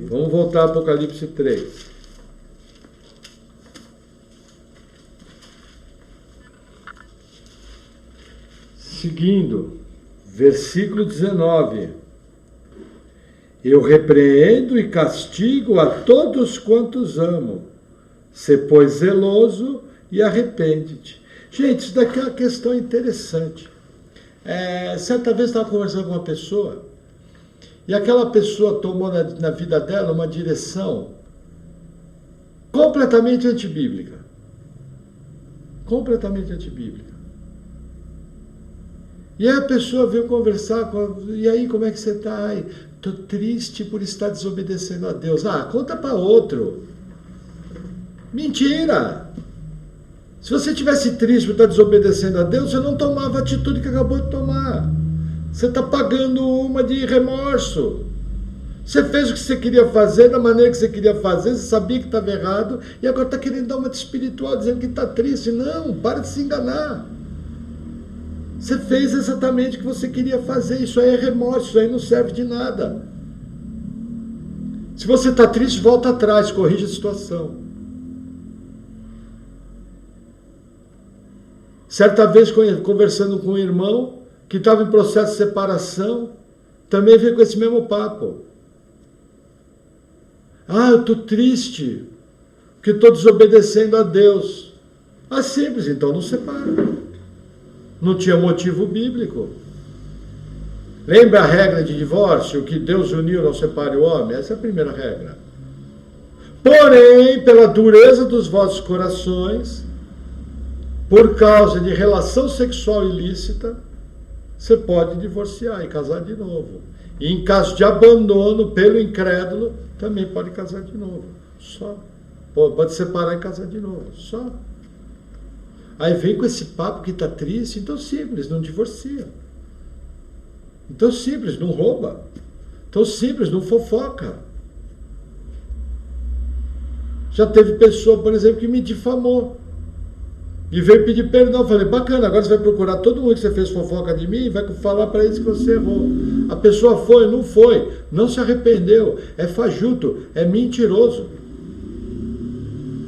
Vamos voltar a Apocalipse 3. Seguindo, versículo 19. Eu repreendo e castigo a todos quantos amo. Sê, pois, zeloso e arrepende-te. Gente, isso daqui é uma questão interessante. Certa vez eu estava conversando com uma pessoa, e aquela pessoa tomou na vida dela uma direção completamente antibíblica. Completamente antibíblica. E aí a pessoa veio conversar e aí, como é que você está? Ai, estou triste por estar desobedecendo a Deus. Conta para outro. Mentira! Se você estivesse triste por estar desobedecendo a Deus, você não tomava a atitude que acabou de tomar. Você está pagando uma de remorso. Você fez o que você queria fazer, da maneira que você queria fazer, você sabia que estava errado, e agora está querendo dar uma de espiritual, dizendo que está triste. Não, para de se enganar. Você fez exatamente o que você queria fazer. Isso aí é remorso, isso aí não serve de nada. Se você está triste, volta atrás, corrige a situação. Certa vez, conversando com um irmão que estava em processo de separação, também veio com esse mesmo papo. Eu estou triste, porque estou desobedecendo a Deus. Simples, então não separa. Não tinha motivo bíblico. Lembra a regra de divórcio? O que Deus uniu não separe o homem? Essa é a primeira regra. Porém, pela dureza dos vossos corações, por causa de relação sexual ilícita, você pode divorciar e casar de novo. E em caso de abandono pelo incrédulo, também pode casar de novo. Só. Pode separar e casar de novo. Só. Aí vem com esse papo que está triste. Então simples, não divorcia. Então simples, não rouba. Então simples, não fofoca. Já teve pessoa, por exemplo, que me difamou. E veio pedir perdão. Eu falei, bacana, agora você vai procurar todo mundo que você fez fofoca de mim e vai falar para eles que você errou. A pessoa foi, não se arrependeu, é fajuto, é mentiroso.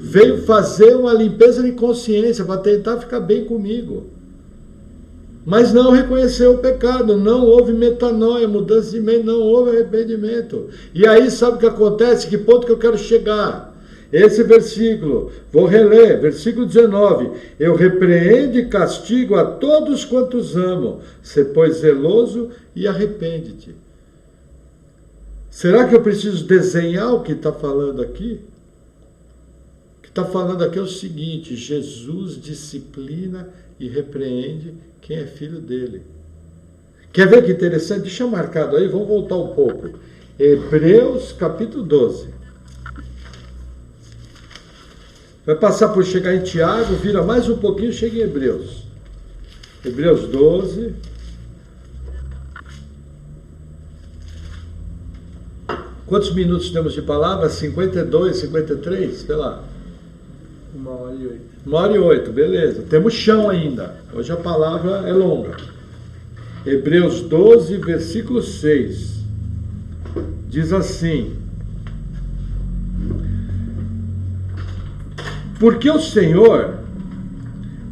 Veio fazer uma limpeza de consciência para tentar ficar bem comigo. Mas não reconheceu o pecado, não houve metanoia, mudança de mente, não houve arrependimento. E aí sabe o que acontece? Que ponto que eu quero chegar? Esse versículo, vou reler, versículo 19. Eu repreendo e castigo a todos quantos amo. Sê, pois, zeloso e arrepende-te. Será que eu preciso desenhar o que está falando aqui? O que está falando aqui é o seguinte: Jesus disciplina e repreende quem é filho dele. Quer ver que interessante? Deixa marcado aí, vamos voltar um pouco. Hebreus capítulo 12. Vai passar por chegar em Tiago, vira mais um pouquinho, chega em Hebreus. Hebreus 12. Quantos minutos temos de palavra? 52, 53? Sei lá. 1h08. 1h08, beleza. Temos chão ainda. Hoje a palavra é longa. Hebreus 12, versículo 6. Diz assim: porque o Senhor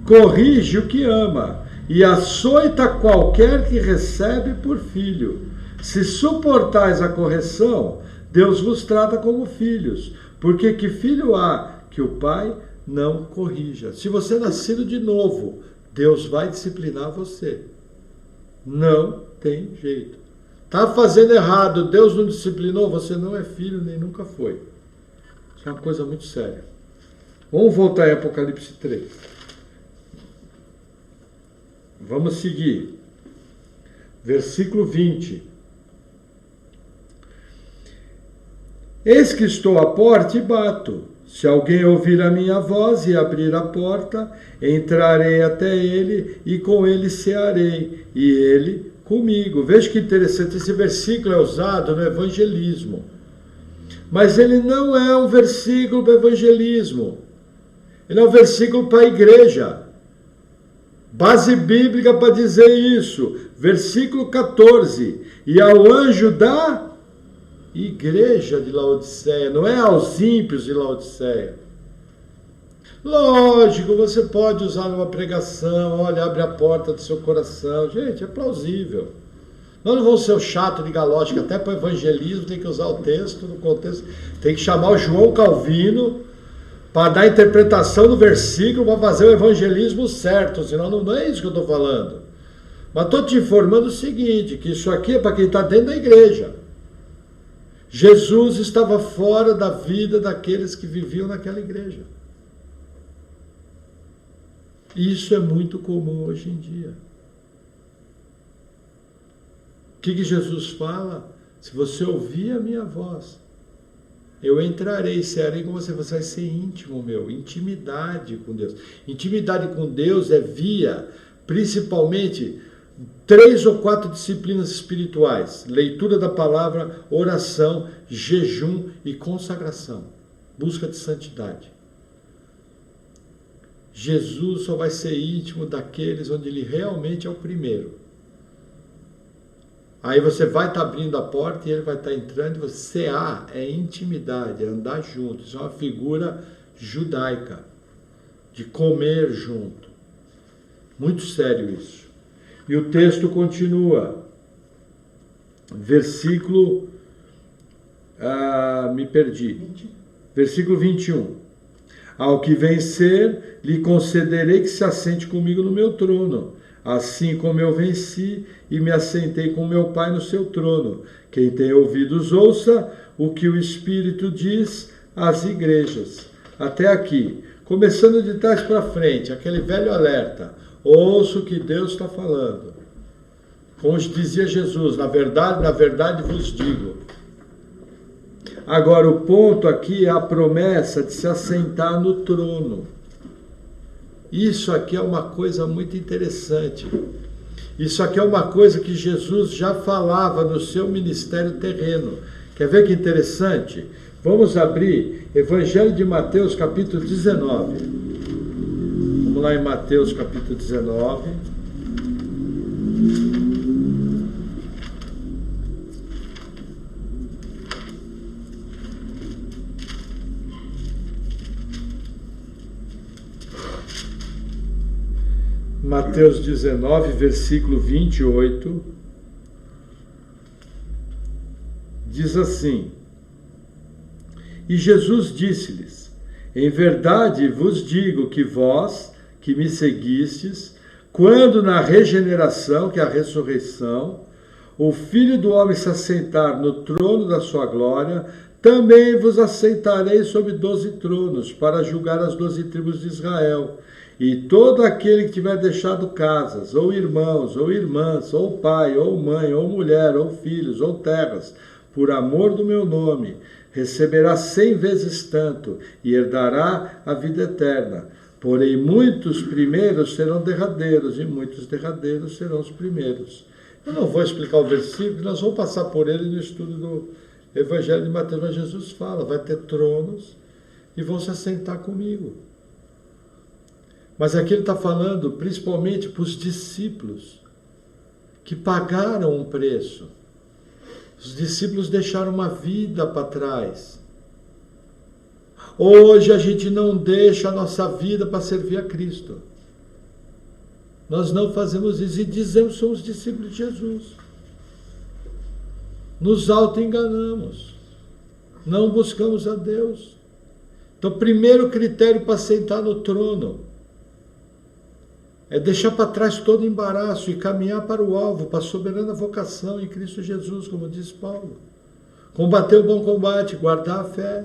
corrige o que ama e açoita qualquer que recebe por filho. Se suportais a correção, Deus vos trata como filhos. Porque que filho há que o pai não corrija? Se você é nascido de novo, Deus vai disciplinar você. Não tem jeito. Está fazendo errado, Deus não disciplinou, você não é filho nem nunca foi. Isso é uma coisa muito séria. Vamos voltar em Apocalipse 3. Vamos seguir. Versículo 20. Eis que estou à porta e bato. Se alguém ouvir a minha voz e abrir a porta, entrarei até ele e com ele cearei, e ele comigo. Veja que interessante, esse versículo é usado no evangelismo. Mas ele não é um versículo para evangelismo. Ele é um versículo para a igreja. Base bíblica para dizer isso. Versículo 14. E ao anjo da igreja de Laodiceia. Não é aos ímpios de Laodiceia. Lógico, você pode usar numa pregação. Olha, abre a porta do seu coração. Gente, é plausível. Nós não vamos ser o chato de galógica. Até para o evangelismo tem que usar o texto no contexto. Tem que chamar o João Calvino para dar a interpretação do versículo, para fazer o evangelismo certo, senão não é isso que eu estou falando. Mas estou te informando o seguinte, que isso aqui é para quem está dentro da igreja. Jesus estava fora da vida daqueles que viviam naquela igreja. Isso é muito comum hoje em dia. O que Jesus fala? Se você ouvir a minha voz, eu entrarei, cearei com você, você vai ser íntimo meu, intimidade com Deus. Intimidade com Deus é via, principalmente, 3 ou 4 disciplinas espirituais. Leitura da palavra, oração, jejum e consagração. Busca de santidade. Jesus só vai ser íntimo daqueles onde ele realmente é o primeiro. Aí você vai estar abrindo a porta e ele vai estar entrando, e você cear é intimidade, é andar junto. Isso é uma figura judaica, de comer junto. Muito sério isso. E o texto continua. Versículo... me perdi. 20. Versículo 21. Ao que vencer, lhe concederei que se assente comigo no meu trono, assim como eu venci e me assentei com meu Pai no seu trono. Quem tem ouvidos, ouça o que o Espírito diz às igrejas. Até aqui. Começando de trás para frente, aquele velho alerta. Ouça o que Deus está falando. Como dizia Jesus, na verdade vos digo. Agora, o ponto aqui é a promessa de se assentar no trono. Isso aqui é uma coisa muito interessante. Isso aqui é uma coisa que Jesus já falava no seu ministério terreno. Quer ver que interessante? Vamos abrir Evangelho de Mateus, capítulo 19. Vamos lá em Mateus, capítulo 19. Mateus 19, versículo 28, diz assim: E Jesus disse-lhes: Em verdade vos digo que vós, que me seguistes, quando na regeneração, que é a ressurreição, o Filho do Homem se assentar no trono da sua glória, também vos assentarei sobre 12 tronos, para julgar as 12 tribos de Israel. E todo aquele que tiver deixado casas, ou irmãos, ou irmãs, ou pai, ou mãe, ou mulher, ou filhos, ou terras, por amor do meu nome, receberá 100 vezes tanto, e herdará a vida eterna. Porém, muitos primeiros serão derradeiros, e muitos derradeiros serão os primeiros. Eu não vou explicar o versículo, nós vamos passar por ele no estudo do Evangelho de Mateus, mas Jesus fala, vai ter tronos, e vão se assentar comigo. Mas aqui ele está falando principalmente para os discípulos que pagaram um preço. Os discípulos deixaram uma vida para trás. Hoje a gente não deixa a nossa vida para servir a Cristo. Nós não fazemos isso e dizemos que somos discípulos de Jesus. Nos auto-enganamos. Não buscamos a Deus. Então, primeiro critério para sentar no trono é deixar para trás todo embaraço e caminhar para o alvo, para a soberana vocação em Cristo Jesus, como diz Paulo. Combater o bom combate, guardar a fé.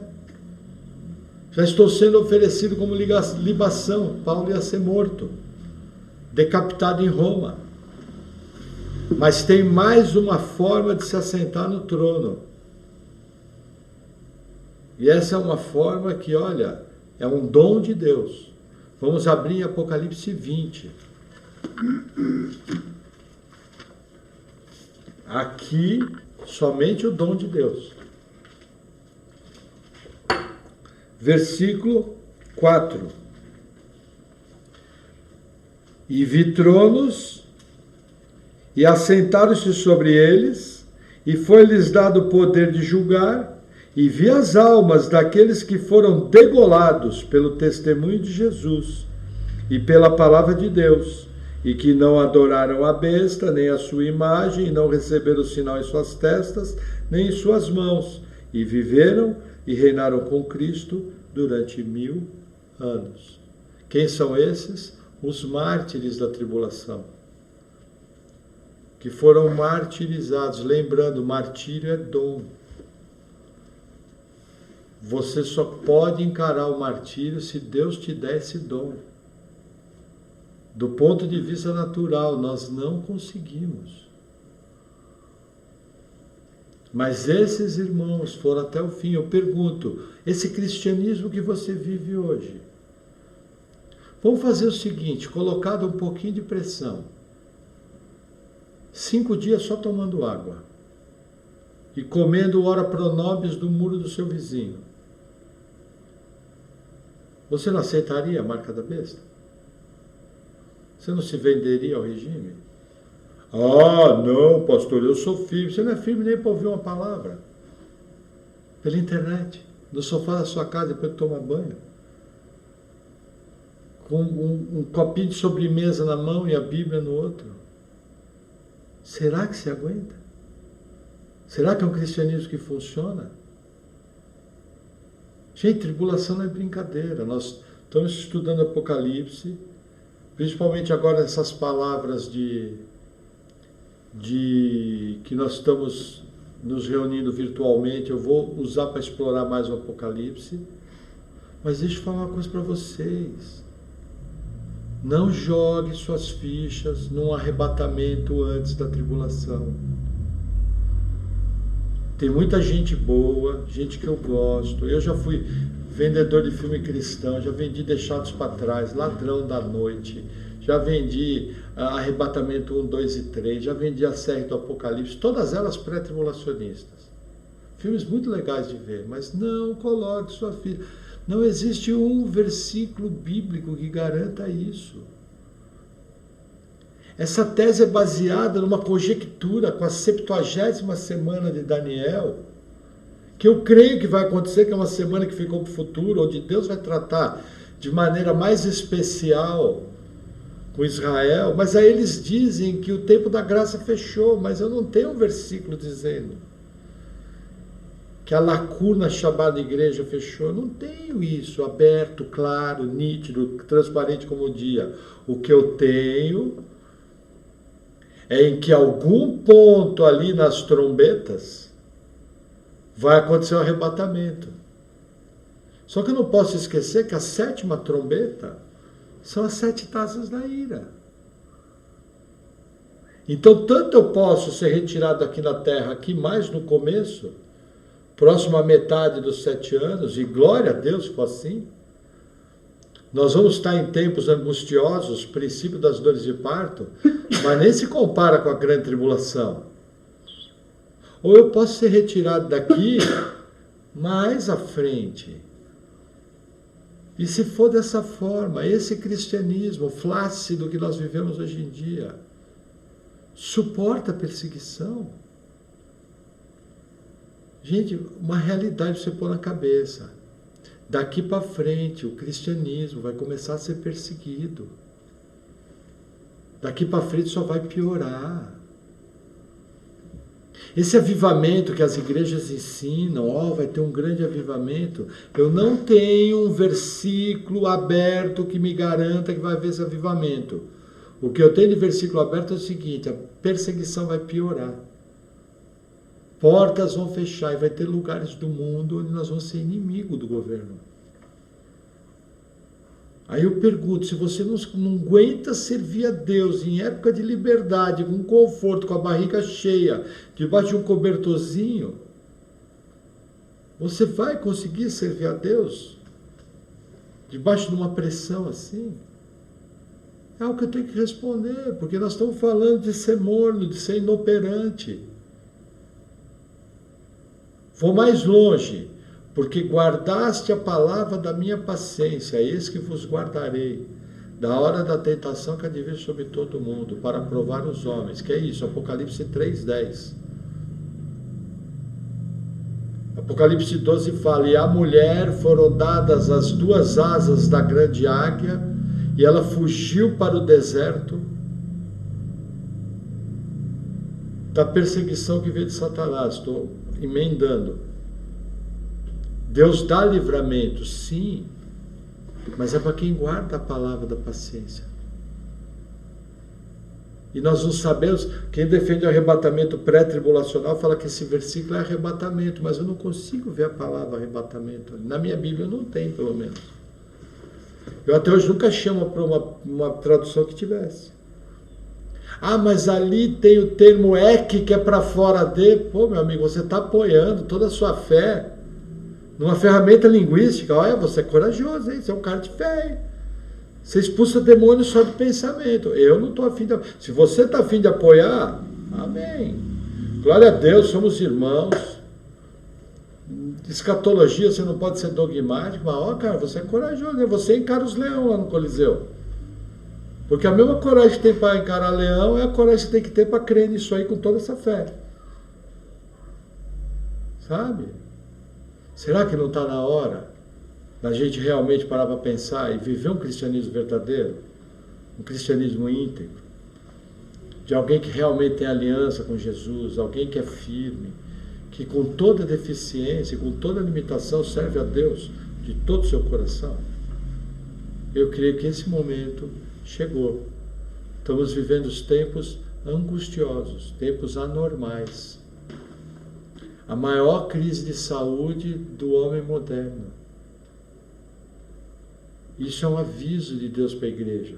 Já estou sendo oferecido como libação. Paulo ia ser morto, decapitado em Roma. Mas tem mais uma forma de se assentar no trono. E essa é uma forma que, olha, é um dom de Deus. Vamos abrir em Apocalipse 20. Aqui, somente o dom de Deus. Versículo 4. E vi tronos, e assentaram-se sobre eles, e foi-lhes dado o poder de julgar, e vi as almas daqueles que foram degolados pelo testemunho de Jesus e pela palavra de Deus, e que não adoraram a besta, nem a sua imagem, e não receberam o sinal em suas testas, nem em suas mãos, e viveram e reinaram com Cristo durante 1000 anos. Quem são esses? Os mártires da tribulação, que foram martirizados. Lembrando, martírio é dom. Você só pode encarar o martírio se Deus te der esse dom. Do ponto de vista natural, nós não conseguimos. Mas esses irmãos foram até o fim. Eu pergunto, esse cristianismo que você vive hoje, vamos fazer o seguinte, colocado um pouquinho de pressão. 5 dias só tomando água. E comendo ora pro nobis do muro do seu vizinho. Você não aceitaria a marca da besta? Você não se venderia ao regime? Ah, não, pastor, eu sou firme. Você não é firme nem para ouvir uma palavra. Pela internet, no sofá da sua casa, depois de tomar banho. Com um copinho de sobremesa na mão e a Bíblia no outro. Será que se aguenta? Será que é um cristianismo que funciona? Gente, tribulação não é brincadeira. Nós estamos estudando Apocalipse, principalmente agora essas palavras que nós estamos nos reunindo virtualmente. Eu vou usar para explorar mais o Apocalipse. Mas deixa eu falar uma coisa para vocês. Não jogue suas fichas num arrebatamento antes da tribulação. Tem muita gente boa, gente que eu gosto. Eu já fui vendedor de filme cristão, já vendi Deixados para Trás, Ladrão da Noite, já vendi Arrebatamento 1, 2 e 3, já vendi A Série do Apocalipse, todas elas pré-tribulacionistas. Filmes muito legais de ver, mas não coloque sua ficha. Não existe um versículo bíblico que garanta isso. Essa tese é baseada numa conjectura com a 70ª semana de Daniel, que eu creio que vai acontecer, que é uma semana que ficou para o futuro, onde Deus vai tratar de maneira mais especial com Israel, mas aí eles dizem que o tempo da graça fechou, mas eu não tenho um versículo dizendo que a lacuna chamada igreja fechou. Eu não tenho isso aberto, claro, nítido, transparente como o dia. O que eu tenho é em que algum ponto ali nas trombetas vai acontecer um arrebatamento. Só que eu não posso esquecer que a 7ª trombeta são as 7 taças da ira. Então, tanto eu posso ser retirado aqui na terra, aqui mais no começo, próximo à metade dos 7 anos, e glória a Deus se for assim. Nós vamos estar em tempos angustiosos, princípio das dores de parto, mas nem se compara com a grande tribulação. Ou eu posso ser retirado daqui mais à frente. E se for dessa forma, esse cristianismo flácido que nós vivemos hoje em dia, suporta a perseguição? Gente, uma realidade pra você pôr na cabeça. Daqui para frente, o cristianismo vai começar a ser perseguido. Daqui para frente só vai piorar. Esse avivamento que as igrejas ensinam, vai ter um grande avivamento, eu não tenho um versículo aberto que me garanta que vai haver esse avivamento. O que eu tenho de versículo aberto é o seguinte: a perseguição vai piorar. Portas vão fechar e vai ter lugares do mundo onde nós vamos ser inimigo do governo. Aí eu pergunto, se você não aguenta servir a Deus em época de liberdade, com conforto, com a barriga cheia, debaixo de um cobertorzinho, você vai conseguir servir a Deus debaixo de uma pressão assim? É o que eu tenho que responder, porque nós estamos falando de ser morno, de ser inoperante. Vou mais longe. porque guardaste a palavra da minha paciência, eis que vos guardarei, da hora da tentação que há de vir sobre todo o mundo, para provar os homens. Que é isso? Apocalipse 3:10. Apocalipse 12 fala, e à mulher foram dadas as 2 asas da grande águia, e ela fugiu para o deserto da perseguição que veio de Satanás. Estou emendando. Deus dá livramento, sim, mas é para quem guarda a palavra da paciência. E nós não sabemos, quem defende o arrebatamento pré-tribulacional fala que esse versículo é arrebatamento, mas eu não consigo ver a palavra arrebatamento. Na minha Bíblia não tem, pelo menos. Eu até hoje nunca chamo para uma tradução que tivesse. Ah, mas ali tem o termo que é para fora de... Pô, meu amigo, você está apoiando toda a sua fé numa ferramenta linguística. Olha, você é corajoso, hein? Você é um cara de fé, hein? Você expulsa demônios só do pensamento. Eu não estou afim de... Se você está afim de apoiar, amém. Glória a Deus, somos irmãos. Escatologia, você não pode ser dogmático, mas, ó, cara, você é corajoso, né? Você encara os leões lá no Coliseu. Porque a mesma coragem que tem para encarar leão é a coragem que tem que ter para crer nisso aí com toda essa fé. Sabe? Será que não está na hora da gente realmente parar para pensar e viver um cristianismo verdadeiro? Um cristianismo íntegro? De alguém que realmente tem aliança com Jesus, alguém que é firme, que com toda deficiência, com toda limitação serve a Deus de todo o seu coração? Eu creio que esse momento chegou. Estamos vivendo os tempos angustiosos, tempos anormais. A maior crise de saúde do homem moderno. Isso é um aviso de Deus para a igreja,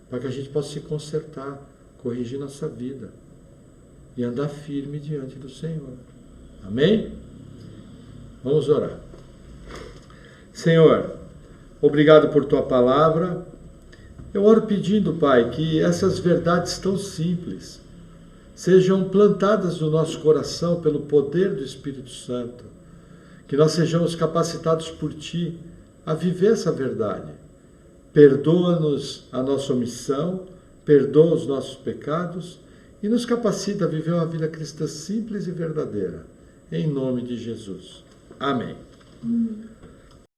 para que a gente possa se consertar, corrigir nossa vida e andar firme diante do Senhor. Amém? Vamos orar. Senhor, obrigado por tua palavra. Eu oro pedindo, Pai, que essas verdades tão simples sejam plantadas no nosso coração pelo poder do Espírito Santo, que nós sejamos capacitados por Ti a viver essa verdade. Perdoa-nos a nossa omissão, perdoa os nossos pecados e nos capacita a viver uma vida cristã simples e verdadeira. Em nome de Jesus. Amém.